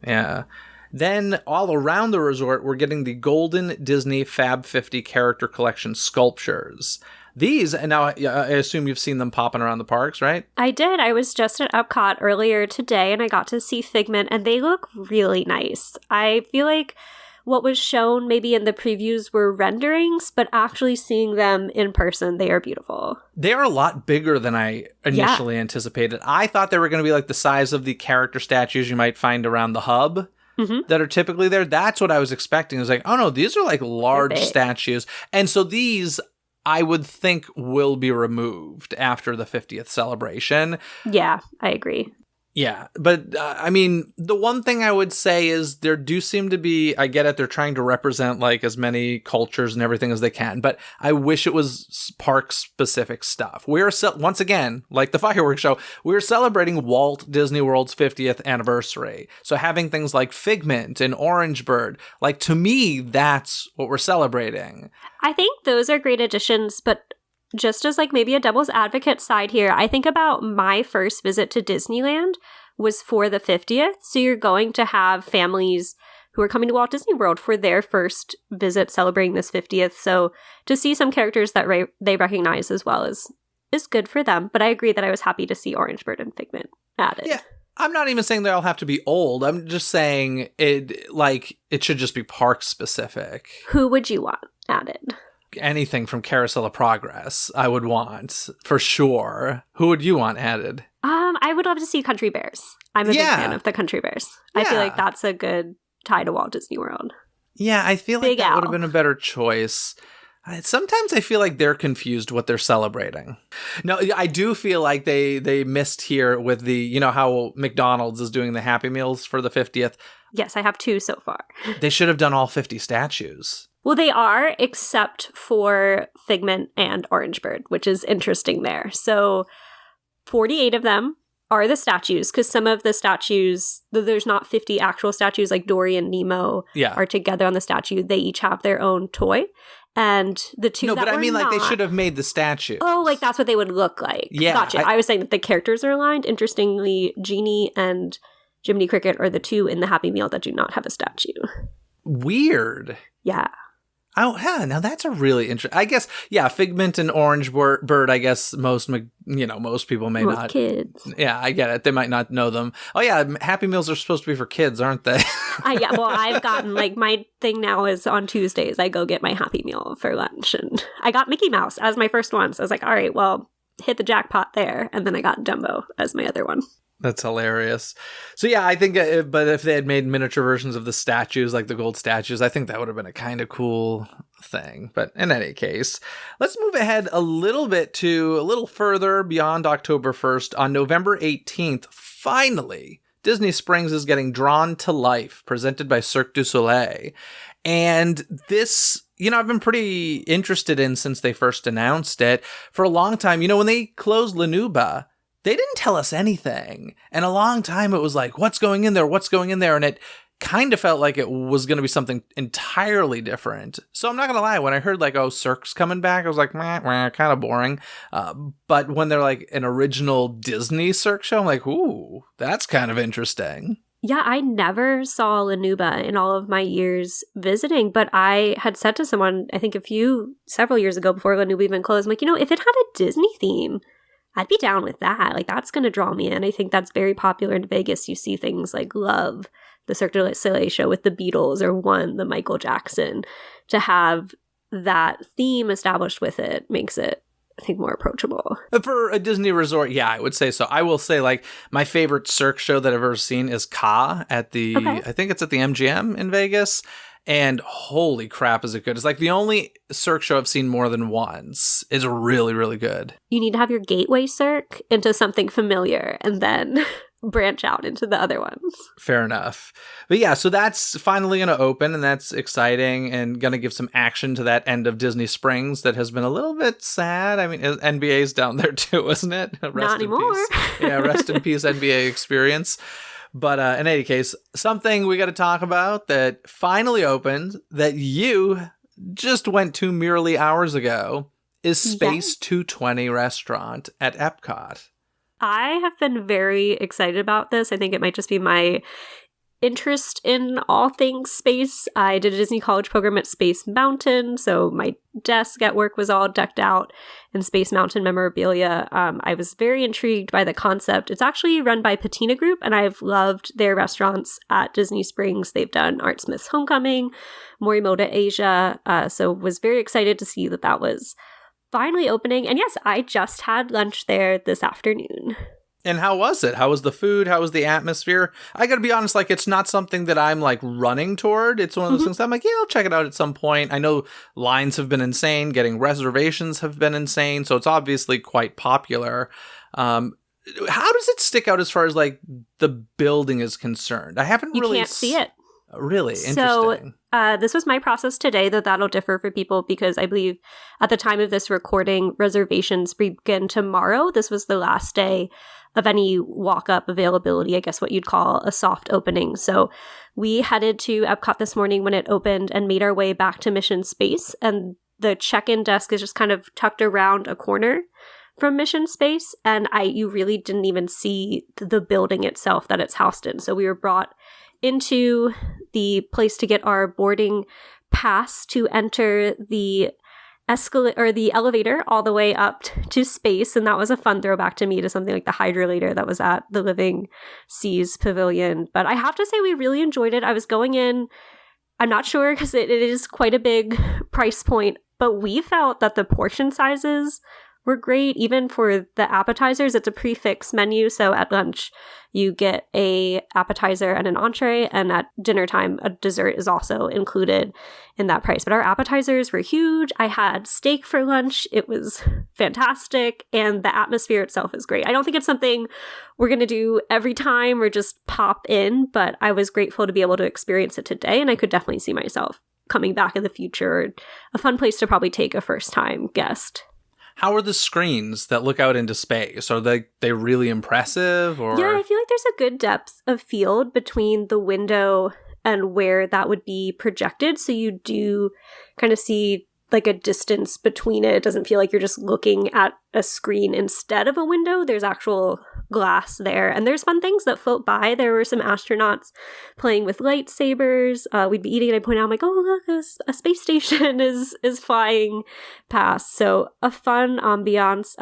Yeah. Then all around the resort, we're getting the Golden Disney Fab 50 Character Collection sculptures. These, and now I assume you've seen them popping around the parks, right? I did. I was just at Epcot earlier today, and I got to see Figment, and they look really nice. I feel like what was shown maybe in the previews were renderings, but actually seeing them in person, they are beautiful. They are a lot bigger than I initially anticipated. I thought they were going to be like the size of the character statues you might find around the hub. That are typically there. That's what I was expecting. I was like, oh no, these are like large statues. And so these, I would think, will be removed after the 50th celebration. Yeah, I agree. Yeah, but I mean, the one thing I would say is there do seem to be, I get it, they're trying to represent like as many cultures and everything as they can, but I wish it was park-specific stuff. We're, once again, like the fireworks show, we're celebrating Walt Disney World's 50th anniversary. So having things like Figment and Orange Bird, like to me, that's what we're celebrating. I think those are great additions, but just as like maybe a devil's advocate side here, I think about my first visit to Disneyland was for the 50th. So you're going to have families who are coming to Walt Disney World for their first visit celebrating this 50th. So to see some characters that they recognize as well is good for them. But I agree that I was happy to see Orange Bird and Figment added. Yeah. I'm not even saying they all have to be old. I'm just saying it should just be park specific. Who would you want added? Anything from Carousel of Progress, I would want, for sure. Who would you want added? I would love to see Country Bears. I'm a big fan of the Country Bears. I feel like that's a good tie to Walt Disney World. Yeah, I feel like Big that Al. would have been a better choice. Sometimes I feel like they're confused what they're celebrating. No, I do feel like they missed here with the, you know, how McDonald's is doing the Happy Meals for the 50th. Yes, I have 2 so far. They should have done all 50 statues. Well, they are, except for Figment and Orange Bird, which is interesting there. So 48 of them are the statues, because some of the statues, though there's not 50 actual statues, like Dory and Nemo are together on the statue. They each have their own toy. And the two but I mean, like, they should have made the statues. Oh, like, that's what they would look like. Yeah. Gotcha. I was saying that the characters are aligned. Interestingly, Genie and Jiminy Cricket are the 2 in the Happy Meal that do not have a statue. Weird. Yeah. Oh, yeah, now that's a really interesting. I guess, yeah, Figment and Orange Bird. I guess most people may not. Kids. Yeah, I get it. They might not know them. Oh yeah, Happy Meals are supposed to be for kids, aren't they? Yeah. Well, I've gotten my thing now is on Tuesdays I go get my Happy Meal for lunch, and I got Mickey Mouse as my first one. So I was like, all right, well, hit the jackpot there, and then I got Dumbo as my other one. That's hilarious. So yeah, I think, but if they had made miniature versions of the statues, like the gold statues, I think that would have been a kind of cool thing. But in any case, let's move ahead a little bit to a little further beyond October 1st. On November 18th, finally, Disney Springs is getting drawn to life, presented by Cirque du Soleil. And this, I've been pretty interested in since they first announced it for a long time. When they closed La Nuba, they didn't tell us anything. And a long time it was like, what's going in there? What's going in there? And it kind of felt like it was going to be something entirely different. So I'm not going to lie. When I heard Cirque's coming back, I was like, kind of boring. But when they're like an original Disney Cirque show, I'm like, ooh, that's kind of interesting. Yeah, I never saw La Nuba in all of my years visiting, but I had said to someone, I think several years ago before La Nuba even closed, I'm like, if it had a Disney theme, I'd be down with that. Like, that's going to draw me in. I think that's very popular in Vegas. You see things like Love, the Cirque du Soleil show with the Beatles, or One, the Michael Jackson. To have that theme established with it makes it I think, more approachable. For a Disney resort, yeah, I would say so. I will say, like, my favorite Cirque show that I've ever seen is Ka at the, I think it's at the MGM in Vegas. And holy crap, is it good. It's like the only Cirque show I've seen more than once. It's really, really good. You need to have your gateway Cirque into something familiar and then branch out into the other ones. Fair enough. But yeah, so that's finally going to open, and that's exciting and going to give some action to that end of Disney Springs that has been a little bit sad. I mean, NBA's down there too, isn't it? Rest Not anymore. Yeah, rest in peace, NBA experience. But in any case, something we got to talk about that finally opened that you just went to merely hours ago is Space 220 Restaurant at Epcot. I have been very excited about this. I think it might just be my interest in all things space. I did a Disney College program at Space Mountain, so my desk at work was all decked out in Space Mountain memorabilia. I was very intrigued by the concept. It's actually run by Patina Group, and I've loved their restaurants at Disney Springs. They've done Art Smith's Homecoming, Morimoto Asia, so was very excited to see that that was finally opening. And yes, I just had lunch there this afternoon. And how was it? How was the food? How was the atmosphere? I gotta be honest, like, it's not something that I'm like running toward. It's one of those things that I'm like, yeah, I'll check it out at some point. I know lines have been insane. Getting reservations have been insane. So it's obviously quite popular. How does it stick out as far as like the building is concerned? I haven't You really can't see it. Really? So, Interesting. this was my process today, though that'll differ for people because I believe at the time of this recording, reservations begin tomorrow. This was the last day of any walk-up availability, I guess what you'd call a soft opening. So we headed to Epcot this morning when it opened and made our way back to Mission Space. And the check-in desk is just kind of tucked around a corner from Mission Space. And you really didn't even see the building itself that it's housed in. So we were brought into the place to get our boarding pass to enter the the elevator all the way up to space, and that was a fun throwback to me to something like the hydrolator that was at the Living Seas Pavilion. But I have to say we really enjoyed it. I was going in, I'm not sure because it is quite a big price point, but we felt that the portion sizes were great. Even for the appetizers, it's a prefix menu. So at lunch, you get a appetizer and an entree, and at dinner time, a dessert is also included in that price. But our appetizers were huge. I had steak for lunch. It was fantastic, and the atmosphere itself is great. I don't think it's something we're going to do every time or just pop in, but I was grateful to be able to experience it today, and I could definitely see myself coming back in the future. A fun place to probably take a first-time guest. How are the screens that look out into space? Are they really impressive? Or yeah, I feel like there's a good depth of field between the window and where that would be projected. So you do kind of see like a distance between it. It doesn't feel like you're just looking at a screen instead of a window. There's actual glass there. And there's fun things that float by. There were some astronauts playing with lightsabers. We'd be eating and I'd point out, I'm like, oh, look, a space station is flying past. So a fun ambiance.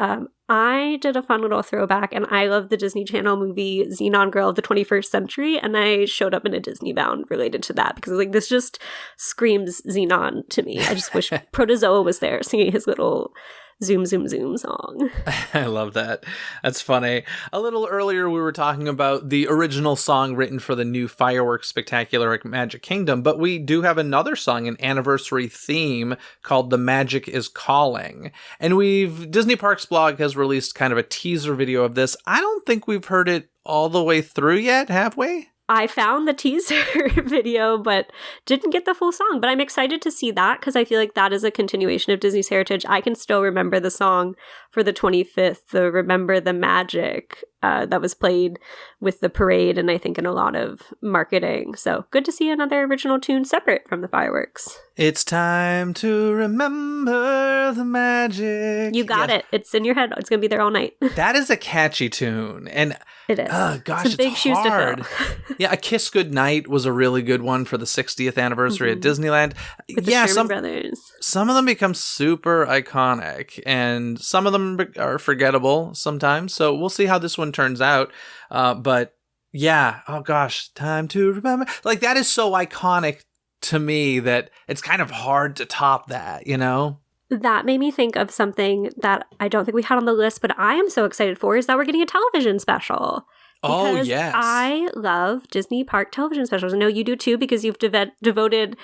I did a fun little throwback, and I love the Disney Channel movie Xenon Girl of the 21st Century, and I showed up in a Disney bound related to that because I was like, this just screams Xenon to me. I just wish Protozoa was there singing his little zoom, zoom, zoom song. I love that. That's funny. A little earlier, we were talking about the original song written for the new fireworks spectacular at Magic Kingdom, but we do have another song, an anniversary theme called The Magic is Calling. And Disney Parks blog has released kind of a teaser video of this. I don't think we've heard it all the way through yet, have we? I found the teaser video, but didn't get the full song. But I'm excited to see that because I feel like that is a continuation of Disney's heritage. I can still remember the song for the 25th, the Remember the Magic, that was played with the parade and I think in a lot of marketing. So good to see another original tune separate from the fireworks. It's time to remember the magic. You got it. It's in your head. It's going to be there all night. That is a catchy tune. And it is. Oh, gosh, it's a big shoes hard. to fill. Yeah, A Kiss Goodnight was a really good one for the 60th anniversary at Disneyland. With the Sherman Brothers. Some of them become super iconic, and some of them are forgettable sometimes. So we'll see how this one turns out. But yeah, oh gosh, time to remember. Like, that is so iconic to me that it's kind of hard to top that, you know? That made me think of something that I don't think we had on the list, but I am so excited for, is that we're getting a television special. Oh, Because yes. I love Disney Park television specials. I know you do too, because you've devoted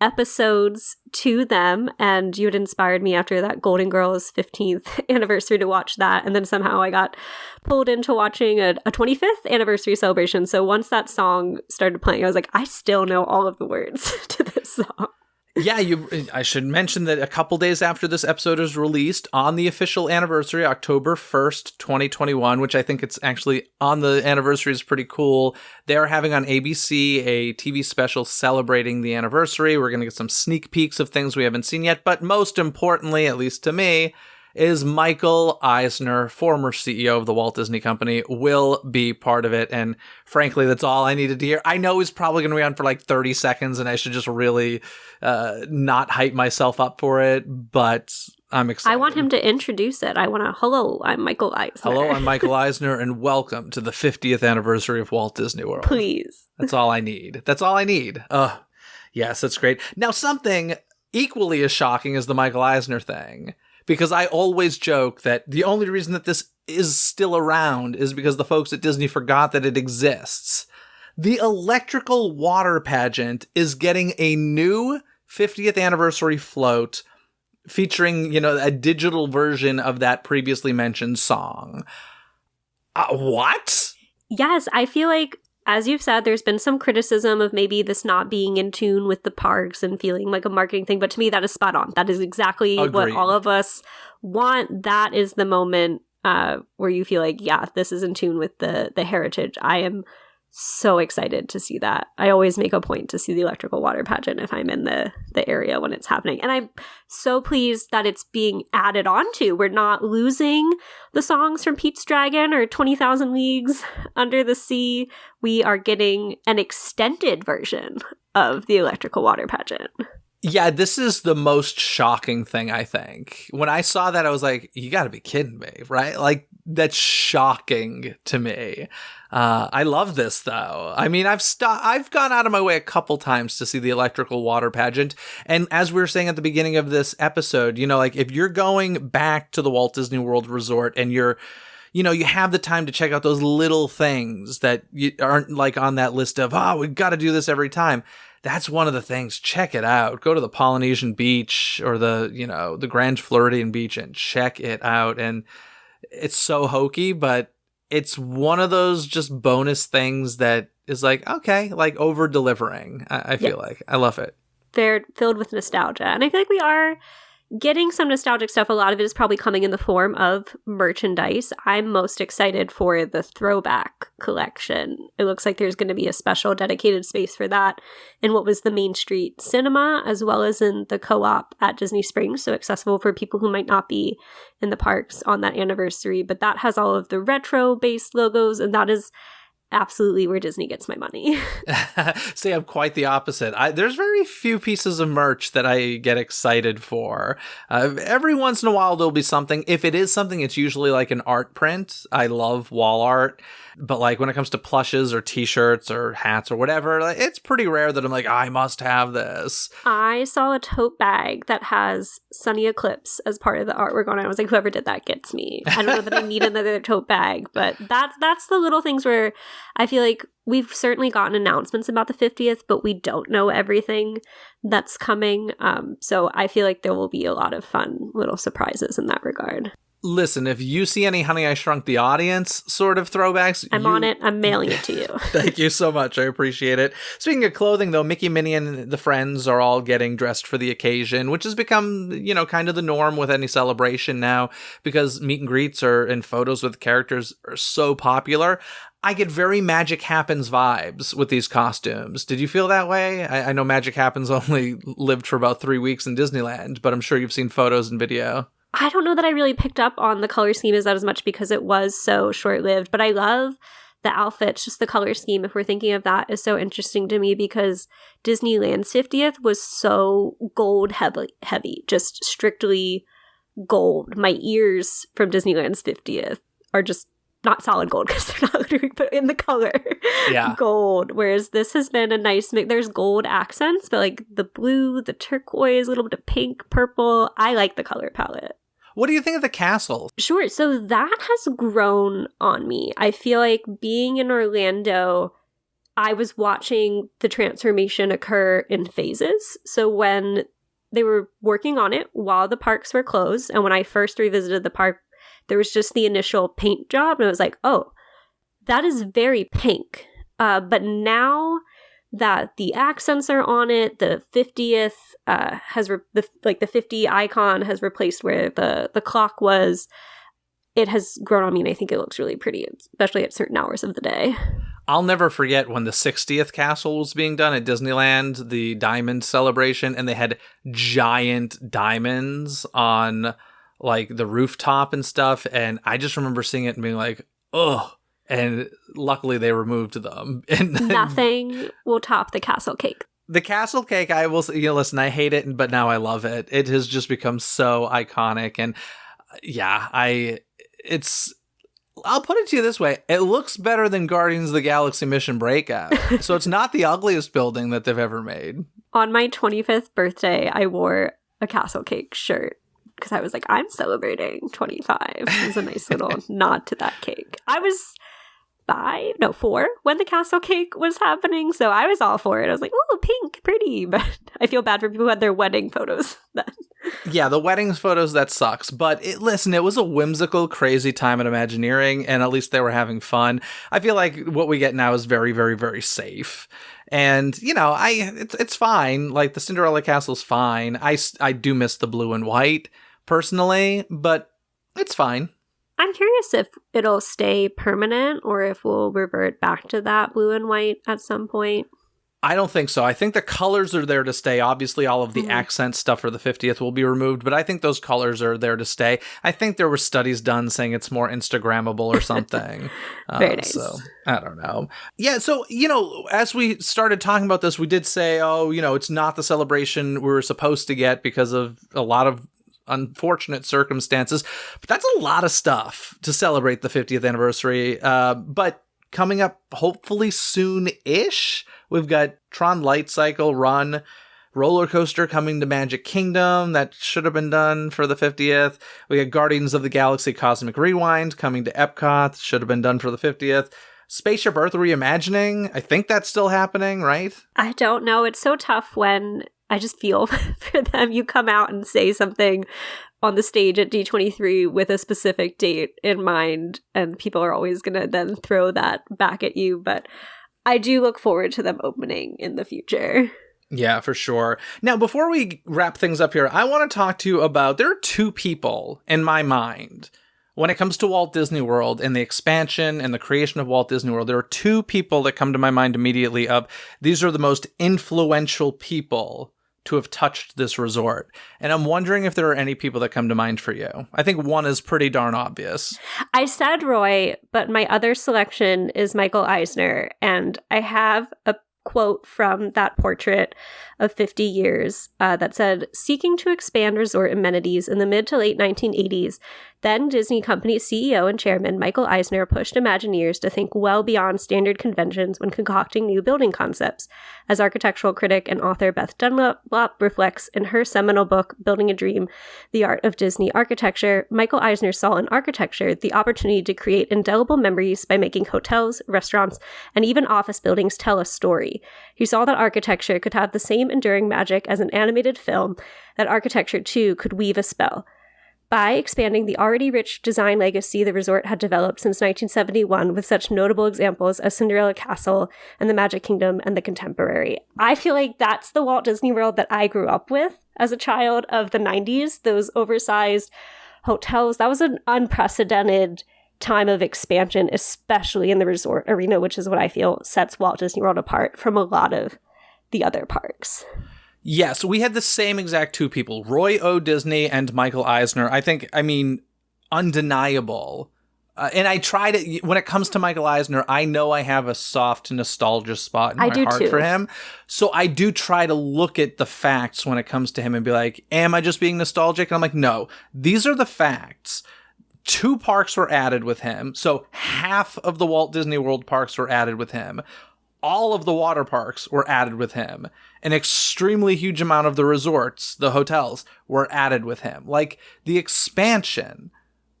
episodes to them, and you had inspired me after that Golden Girls 15th anniversary to watch that, and then somehow I got pulled into watching a 25th anniversary celebration. So once that song started playing, I was like, I still know all of the words to this song. Yeah, I should mention that a couple days after this episode is released, on the official anniversary, October 1st, 2021, which I think it's actually on the anniversary is pretty cool, they're having on ABC a TV special celebrating the anniversary. We're going to get some sneak peeks of things we haven't seen yet, but most importantly, at least to me, is Michael Eisner, former CEO of the Walt Disney Company, will be part of it. And frankly, that's all I needed to hear. I know he's probably going to be on for like 30 seconds and I should just really not hype myself up for it, but I'm excited. I want him to introduce it. Hello, I'm Michael Eisner. Hello, I'm Michael Eisner, and welcome to the 50th anniversary of Walt Disney World. Please. That's all I need. That's all I need. Yes, that's great. Now, something equally as shocking as the Michael Eisner thing, because I always joke that the only reason that this is still around is because the folks at Disney forgot that it exists. The electrical water pageant is getting a new 50th anniversary float featuring, a digital version of that previously mentioned song. What? Yes, I feel like, as you've said, there's been some criticism of maybe this not being in tune with the parks and feeling like a marketing thing, but to me that is spot on. That is exactly Agreed. What all of us want. That is the moment where you feel like, yeah, this is in tune with the heritage. I am so excited to see that. I always make a point to see the electrical water pageant if I'm in the area when it's happening. And I'm so pleased that it's being added onto. We're not losing the songs from Pete's Dragon or 20,000 Leagues Under the Sea. We are getting an extended version of the electrical water pageant. Yeah, this is the most shocking thing, I think. When I saw that, I was like, you gotta be kidding me, right? Like, that's shocking to me. I love this, though. I mean, I've gone out of my way a couple times to see the electrical water pageant. And as we were saying at the beginning of this episode, like if you're going back to the Walt Disney World Resort and you have the time to check out those little things that you aren't like on that list of, we've got to do this every time. That's one of the things. Check it out. Go to the Polynesian beach or the Grand Floridian beach and check it out. And it's so hokey, but it's one of those just bonus things that is like, okay, like over delivering. I feel like I love it. They're filled with nostalgia. And I feel like we are getting some nostalgic stuff. A lot of it is probably coming in the form of merchandise. I'm most excited for the throwback collection. It looks like there's going to be a special dedicated space for that in what was the Main Street Cinema, as well as in the co-op at Disney Springs, so accessible for people who might not be in the parks on that anniversary. But that has all of the retro-based logos, and that is absolutely where Disney gets my money. See, I'm quite the opposite. There's very few pieces of merch that I get excited for. Every once in a while, there'll be something. If it is something, it's usually like an art print. I love wall art. But like when it comes to plushes or t-shirts or hats or whatever, it's pretty rare that I'm like, I must have this. I saw a tote bag that has Sunny Eclipse as part of the artwork on it. I was like, whoever did that gets me. I don't know that I need another tote bag, but that's the little things where I feel like we've certainly gotten announcements about the 50th, but we don't know everything that's coming. So I feel like there will be a lot of fun little surprises in that regard. Listen, if you see any Honey, I Shrunk the Audience sort of throwbacks... I'm on it. I'm mailing it to you. Thank you so much. I appreciate it. Speaking of clothing, though, Mickey, Minnie, and the friends are all getting dressed for the occasion, which has become, kind of the norm with any celebration now, because meet and greets and photos with characters are so popular. I get very Magic Happens vibes with these costumes. Did you feel that way? I know Magic Happens only lived for about 3 weeks in Disneyland, but I'm sure you've seen photos and video. I don't know that I really picked up on the color scheme as much because it was so short-lived, but I love the outfits, just the color scheme, if we're thinking of that, is so interesting to me because Disneyland's 50th was so gold heavy, just strictly gold. My ears from Disneyland's 50th are just not solid gold because they're not glittering, but in the color gold. Whereas this has been a nice mix. There's gold accents, but like the blue, the turquoise, a little bit of pink, purple. I like the color palette. What do you think of the castle? Sure. So that has grown on me. I feel like being in Orlando, I was watching the transformation occur in phases. So when they were working on it while the parks were closed, and when I first revisited the park, there was just the initial paint job, and I was like, oh, that is very pink. But now that the accents are on it, the 50th the 50 icon has replaced where the clock was. It has grown on me, and I think it looks really pretty, especially at certain hours of the day. I'll never forget when the 60th castle was being done at Disneyland, the diamond celebration, and they had giant diamonds on like the rooftop and stuff. And I just remember seeing it and being like, ugh. And luckily they removed them. And nothing will top the castle cake. The castle cake, I will say, listen, I hate it, but now I love it. It has just become so iconic. And yeah, I'll put it to you this way. It looks better than Guardians of the Galaxy Mission Breakout. So it's not the ugliest building that they've ever made. On my 25th birthday, I wore a castle cake shirt because I was like, I'm celebrating 25. It was a nice little nod to that cake. I was 4 when the castle cake was happening. So I was all for it. I was like, oh, pink, pretty. But I feel bad for people who had their wedding photos then. Yeah, the weddings photos, that sucks. But it was a whimsical, crazy time at Imagineering, and at least they were having fun. I feel like what we get now is very, very, very safe. And, it's fine. Like, the Cinderella Castle's fine. I do miss the blue and white, personally, but it's fine. I'm curious if it'll stay permanent or if we'll revert back to that blue and white at some point. I don't think so. I think the colors are there to stay. Obviously, all of the accent stuff for the 50th will be removed, but I think those colors are there to stay. I think there were studies done saying it's more Instagrammable or something. Very nice. So, I don't know. Yeah, so, as we started talking about this, we did say, it's not the celebration we were supposed to get because of a lot of unfortunate circumstances, but that's a lot of stuff to celebrate the 50th anniversary. But coming up hopefully soon-ish, we've got Tron Light Cycle Run roller coaster coming to Magic Kingdom. That should have been done for the 50th. We got Guardians of the Galaxy Cosmic Rewind coming to Epcot. Should have been done for the 50th. Spaceship Earth reimagining. I think that's still happening, right? I don't know. It's so tough when I just feel for them. You come out and say something on the stage at D23 with a specific date in mind, and people are always going to then throw that back at you. But I do look forward to them opening in the future. Yeah, for sure. Now, before we wrap things up here, I want to talk to you about, there are two people in my mind. When it comes to Walt Disney World and the expansion and the creation of Walt Disney World, there are two people that come to my mind immediately of, these are the most influential people to have touched this resort. And I'm wondering if there are any people that come to mind for you. I think one is pretty darn obvious. I said Roy, but my other selection is Michael Eisner. And I have a quote from that portrait of 50 years that said, seeking to expand resort amenities in the mid to late 1980s, then Disney Company CEO and chairman Michael Eisner pushed Imagineers to think well beyond standard conventions when concocting new building concepts. As architectural critic and author Beth Dunlop reflects in her seminal book, Building a Dream, The Art of Disney Architecture, Michael Eisner saw in architecture the opportunity to create indelible memories by making hotels, restaurants, and even office buildings tell a story. He saw that architecture could have the same enduring magic as an animated film, that architecture, too, could weave a spell. By expanding the already rich design legacy the resort had developed since 1971 with such notable examples as Cinderella Castle and the Magic Kingdom and the Contemporary. I feel like that's the Walt Disney World that I grew up with as a child of the 90s, those oversized hotels. That was an unprecedented time of expansion, especially in the resort arena, which is what I feel sets Walt Disney World apart from a lot of the other parks. Yes, we had the same exact two people, Roy O. Disney and Michael Eisner. Undeniable. And I tried it, when it comes to Michael Eisner, I know I have a soft nostalgia spot in my heart for him. So I do try to look at the facts when it comes to him and be like, am I just being nostalgic? And I'm like, no, these are the facts. 2 parks were added with him. So half of the Walt Disney World parks were added with him. All of the water parks were added with him. An extremely huge amount of the resorts, the hotels, were added with him. Like, the expansion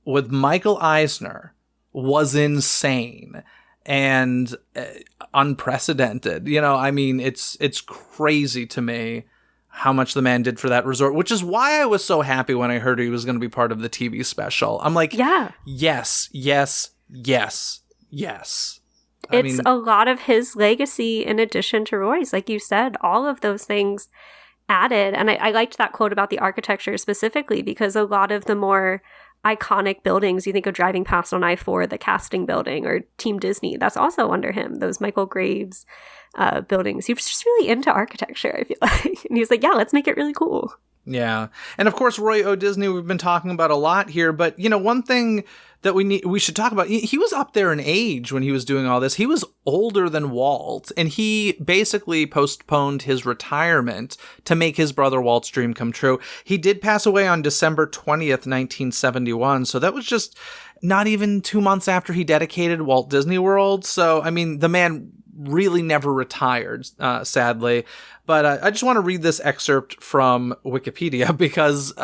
with Michael Eisner was insane and unprecedented. You know, I mean, it's crazy to me how much the man did for that resort, which is why I was so happy when I heard he was going to be part of the TV special. I'm like, yeah, yes, yes, yes, yes. It's a lot of his legacy in addition to Roy's. Like you said, all of those things added. And I liked that quote about the architecture specifically, because a lot of the more iconic buildings, you think of driving past on I-4, the casting building or Team Disney, that's also under him, those Michael Graves buildings. He was just really into architecture, I feel like. And he was like, yeah, let's make it really cool. Yeah. And of course, Roy O. Disney, we've been talking about a lot here, but you know, one thing that we should talk about, he was up there in age when he was doing all this. He was older than Walt, and he basically postponed his retirement to make his brother Walt's dream come true. He did pass away on December 20th, 1971, so that was just not even 2 months after he dedicated Walt Disney World. So, I mean, the man really never retired, sadly. But I just want to read this excerpt from Wikipedia because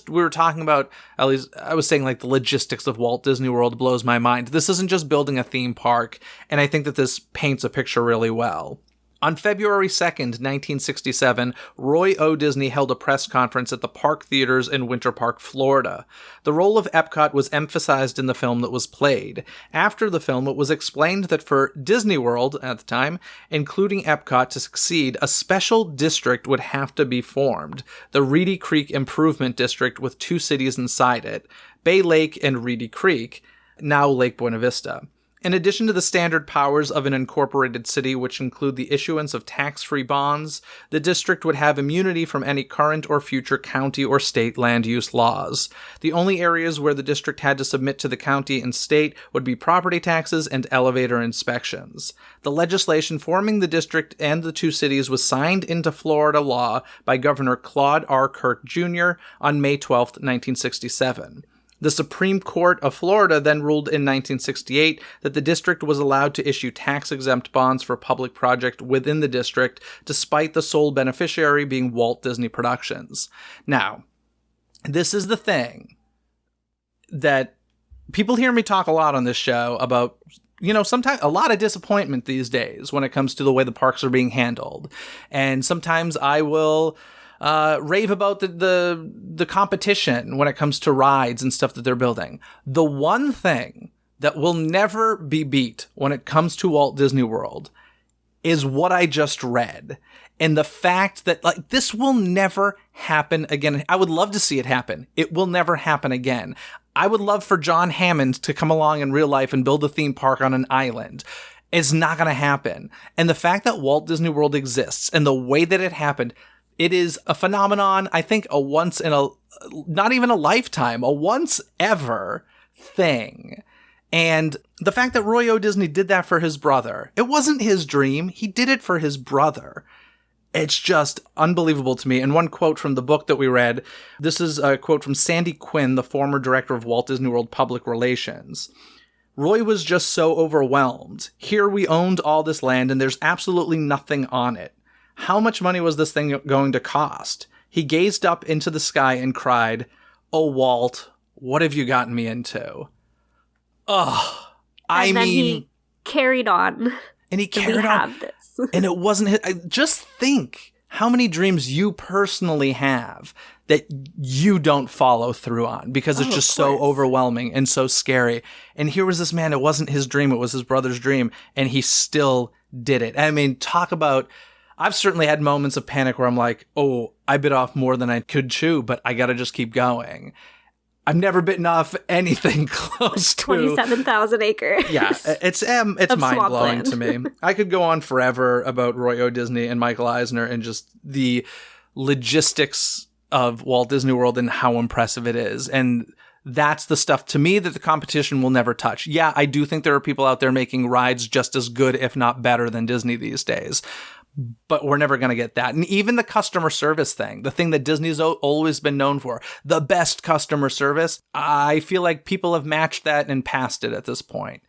we were talking about, at least I was saying, like, the logistics of Walt Disney World blows my mind. This isn't just building a theme park, and I think that this paints a picture really well. On February 2nd, 1967, Roy O. Disney held a press conference at the Park Theaters in Winter Park, Florida. The role of Epcot was emphasized in the film that was played. After the film, it was explained that for Disney World, at the time, including Epcot, to succeed, a special district would have to be formed, the Reedy Creek Improvement District with 2 cities inside it, Bay Lake and Reedy Creek, now Lake Buena Vista. In addition to the standard powers of an incorporated city, which include the issuance of tax-free bonds, the district would have immunity from any current or future county or state land use laws. The only areas where the district had to submit to the county and state would be property taxes and elevator inspections. The legislation forming the district and the 2 cities was signed into Florida law by Governor Claude R. Kirk Jr. on May 12, 1967. The Supreme Court of Florida then ruled in 1968 that the district was allowed to issue tax-exempt bonds for public project within the district, despite the sole beneficiary being Walt Disney Productions. Now, this is the thing that people hear me talk a lot on this show about, you know, sometimes a lot of disappointment these days when it comes to the way the parks are being handled. And sometimes I will rave about the competition when it comes to rides and stuff that they're building. The one thing that will never be beat when it comes to Walt Disney World is what I just read. And the fact that, like, this will never happen again. I would love to see it happen. It will never happen again. I would love for John Hammond to come along in real life and build a theme park on an island. It's not going to happen. And the fact that Walt Disney World exists and the way that it happened, it is a phenomenon, I think, not even a lifetime, a once ever thing. And the fact that Roy O. Disney did that for his brother, it wasn't his dream, he did it for his brother. It's just unbelievable to me. And one quote from the book that we read, this is a quote from Sandy Quinn, the former director of Walt Disney World Public Relations. Roy was just so overwhelmed. Here we owned all this land and there's absolutely nothing on it. How much money was this thing going to cost? He gazed up into the sky and cried, "Oh, Walt, what have you gotten me into?" Ugh. And then he carried on. And he carried on. This. And it wasn't his. Just think how many dreams you personally have that you don't follow through on because it's just so overwhelming and so scary. And here was this man, it wasn't his dream, it was his brother's dream, and he still did it. I mean, talk about... I've certainly had moments of panic where I'm like, oh, I bit off more than I could chew, but I gotta just keep going. I've never bitten off anything close to 27,000 acres. Yeah, it's mind-blowing to me. I could go on forever about Roy O. Disney and Michael Eisner and just the logistics of Walt Disney World and how impressive it is. And that's the stuff, to me, that the competition will never touch. Yeah, I do think there are people out there making rides just as good, if not better, than Disney these days. but we're never going to get that. And even the customer service thing, the thing that Disney's always been known for, the best customer service, I feel like people have matched that and passed it at this point.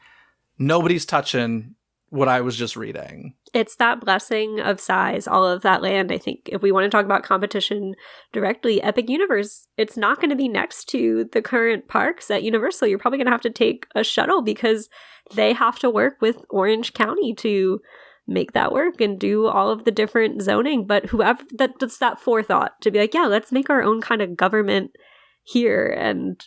Nobody's touching what I was just reading. It's that blessing of size, all of that land. I think if we want to talk about competition directly, Epic Universe, it's not going to be next to the current parks at Universal. You're probably going to have to take a shuttle because they have to work with Orange County to make that work and do all of the different zoning. But whoever that's that forethought to be like, yeah, let's make our own kind of government here and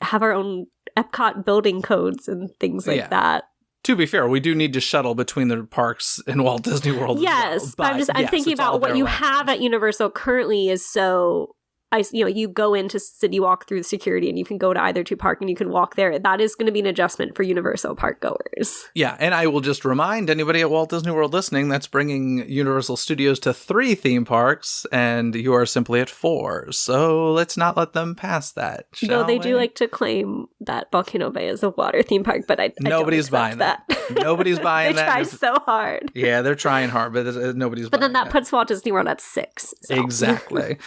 have our own Epcot building codes and things like that. To be fair, we do need to shuttle between the parks in Walt Disney World. Yes, well, but I'm thinking about what you have at Universal currently is so. You go into City Walk through security and you can go to either two park and you can walk there. That is going to be an adjustment for Universal park goers. Yeah, and I will just remind anybody at Walt Disney World listening that's bringing Universal Studios to 3 theme parks and you are simply at 4. So let's not let them pass that, Though they do like to claim that Volcano Bay is a water theme park, but nobody's buying that. Nobody's buying that. They try so hard. Yeah, they're trying hard, but nobody's buying that. But then that puts Walt Disney World at 6. So. Exactly.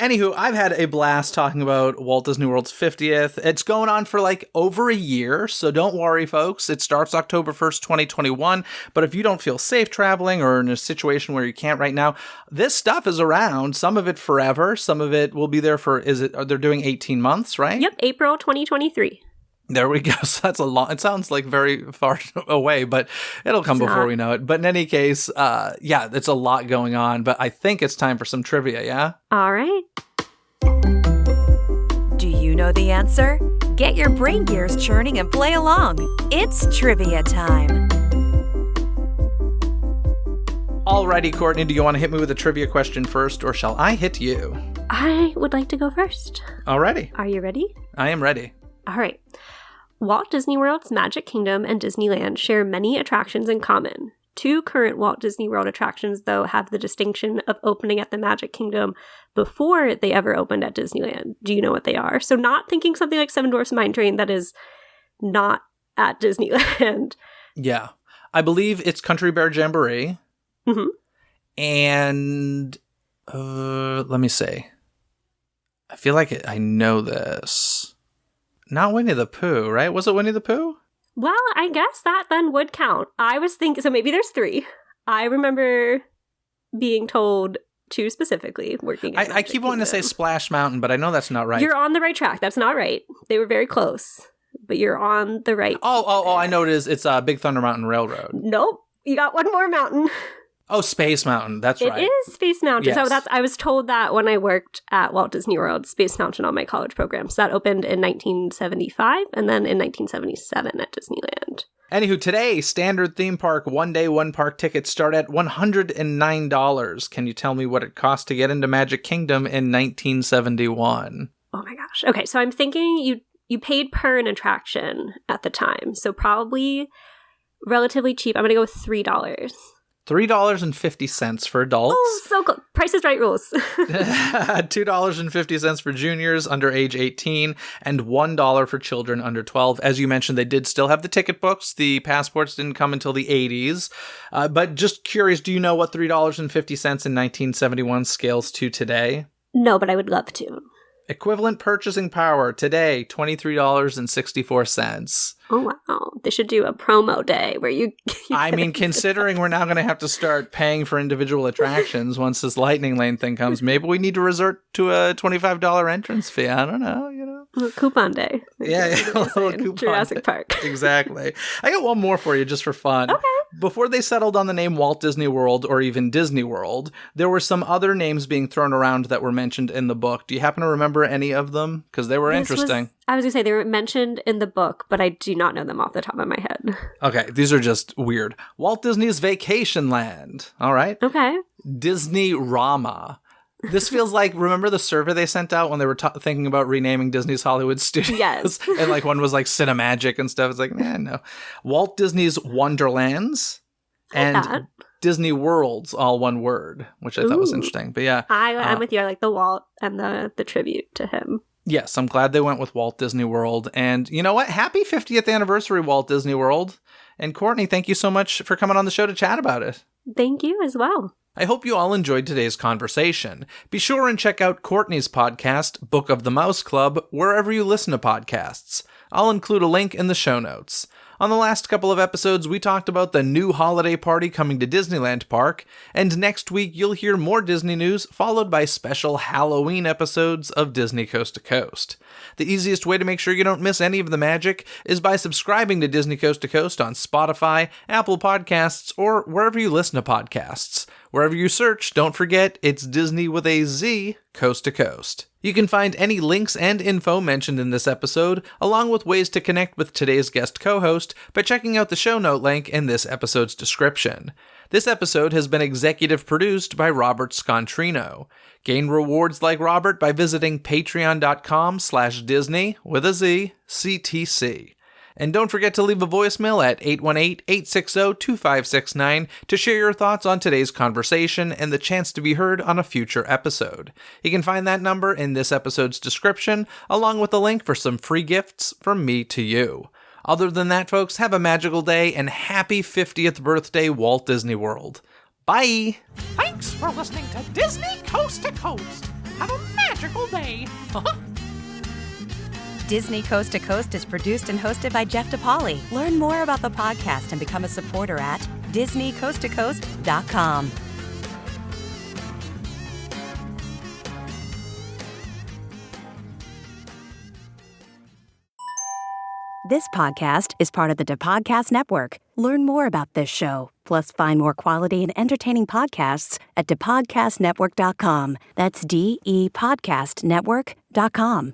Anywho, I've had a blast talking about Walt Disney World's 50th. It's going on for like over a year, so don't worry, folks. It starts October 1st, 2021, but if you don't feel safe traveling or in a situation where you can't right now, this stuff is around. Some of it forever, some of it will be there for, they're doing 18 months, right? Yep, April 2023. There we go. So that's a long, it sounds like very far away, but it'll come before we know it. But in any case, it's a lot going on, but I think it's time for some trivia, yeah? All right. Do you know the answer? Get your brain gears churning and play along. It's trivia time. Alrighty, Courtney, do you want to hit me with a trivia question first, or shall I hit you? I would like to go first. Alrighty. Are you ready? I am ready. All right. Walt Disney World's Magic Kingdom and Disneyland share many attractions in common. 2 current Walt Disney World attractions, though, have the distinction of opening at the Magic Kingdom before they ever opened at Disneyland. Do you know what they are? So not thinking something like Seven Dwarfs Mine Train that is not at Disneyland. Yeah. I believe it's Country Bear Jamboree. Mm-hmm. And let me see. I feel like I know this. Not Winnie the Pooh, right? Was it Winnie the Pooh? Well, I guess that then would count. I was thinking, so maybe there's 3. I remember being told 2 specifically working at I keep wanting to say Splash Mountain, but I know that's not right. You're on the right track. That's not right. They were very close, but you're on the right. Oh, I know it is. It's Big Thunder Mountain Railroad. Nope. You got one more mountain. Oh, Space Mountain. That's right. It is Space Mountain. Yes. So I was told that when I worked at Walt Disney World, Space Mountain on my college program. So that opened in 1975 and then in 1977 at Disneyland. Anywho, today, standard theme park, 1-day, 1-park tickets start at $109. Can you tell me what it cost to get into Magic Kingdom in 1971? Oh my gosh. Okay, so I'm thinking you paid per an attraction at the time. So probably relatively cheap. I'm going to go with $3. $3.50 for adults. Oh, so cool. Price is Right rules. $2.50 for juniors under age 18 and $1 for children under 12. As you mentioned, they did still have the ticket books. The passports didn't come until the 80s. But just curious, do you know what $3.50 in 1971 scales to today? No, but I would love to. Equivalent purchasing power today, $23.64. Oh, wow. They should do a promo day where you I mean, considering we're now going to have to start paying for individual attractions once this Lightning Lane thing comes, maybe we need to resort to a $25 entrance fee. I don't know, Coupon day. Yeah, a little coupon Jurassic day. Park. Exactly. I got one more for you just for fun. Okay. Before they settled on the name Walt Disney World or even Disney World, there were some other names being thrown around that were mentioned in the book. Do you happen to remember any of them? Because they were interesting. I was going to say they were mentioned in the book, but I do not know them off the top of my head. Okay, these are just weird. Walt Disney's Vacation Land. All right. Okay. Disney Rama. This feels like, remember the survey they sent out when they were thinking about renaming Disney's Hollywood Studios? Yes. And like one was like Cinemagic and stuff. It's like, no. Walt Disney's Wonderlands and Disney Worlds, all one word, which I thought was interesting. But yeah. I'm with you. I like the Walt and the tribute to him. Yes, I'm glad they went with Walt Disney World. And you know what? Happy 50th anniversary, Walt Disney World. And Courtney, thank you so much for coming on the show to chat about it. Thank you as well. I hope you all enjoyed today's conversation. Be sure and check out Courtney's podcast, Book of the Mouse Club, wherever you listen to podcasts. I'll include a link in the show notes. On the last couple of episodes, we talked about the new holiday party coming to Disneyland Park, and next week you'll hear more Disney news, followed by special Halloween episodes of Disney Coast to Coast. The easiest way to make sure you don't miss any of the magic is by subscribing to Disney Coast to Coast on Spotify, Apple Podcasts, or wherever you listen to podcasts. Wherever you search, don't forget, it's Disney with a Z, Coast to Coast. You can find any links and info mentioned in this episode, along with ways to connect with today's guest co-host, by checking out the show note link in this episode's description. This episode has been executive produced by Robert Scontrino. Gain rewards like Robert by visiting patreon.com/Disney with a Z, CTC. And don't forget to leave a voicemail at 818-860-2569 to share your thoughts on today's conversation and the chance to be heard on a future episode. You can find that number in this episode's description, along with a link for some free gifts from me to you. Other than that, folks, have a magical day and happy 50th birthday, Walt Disney World. Bye! Thanks for listening to Disney Coast to Coast. Have a magical day. Disney Coast to Coast is produced and hosted by Jeff DePauli. Learn more about the podcast and become a supporter at DisneyCoastToCoast.com. This podcast is part of the DePodcast Network. Learn more about this show, plus find more quality and entertaining podcasts at DePodcastNetwork.com. That's DEPodcastNetwork.com.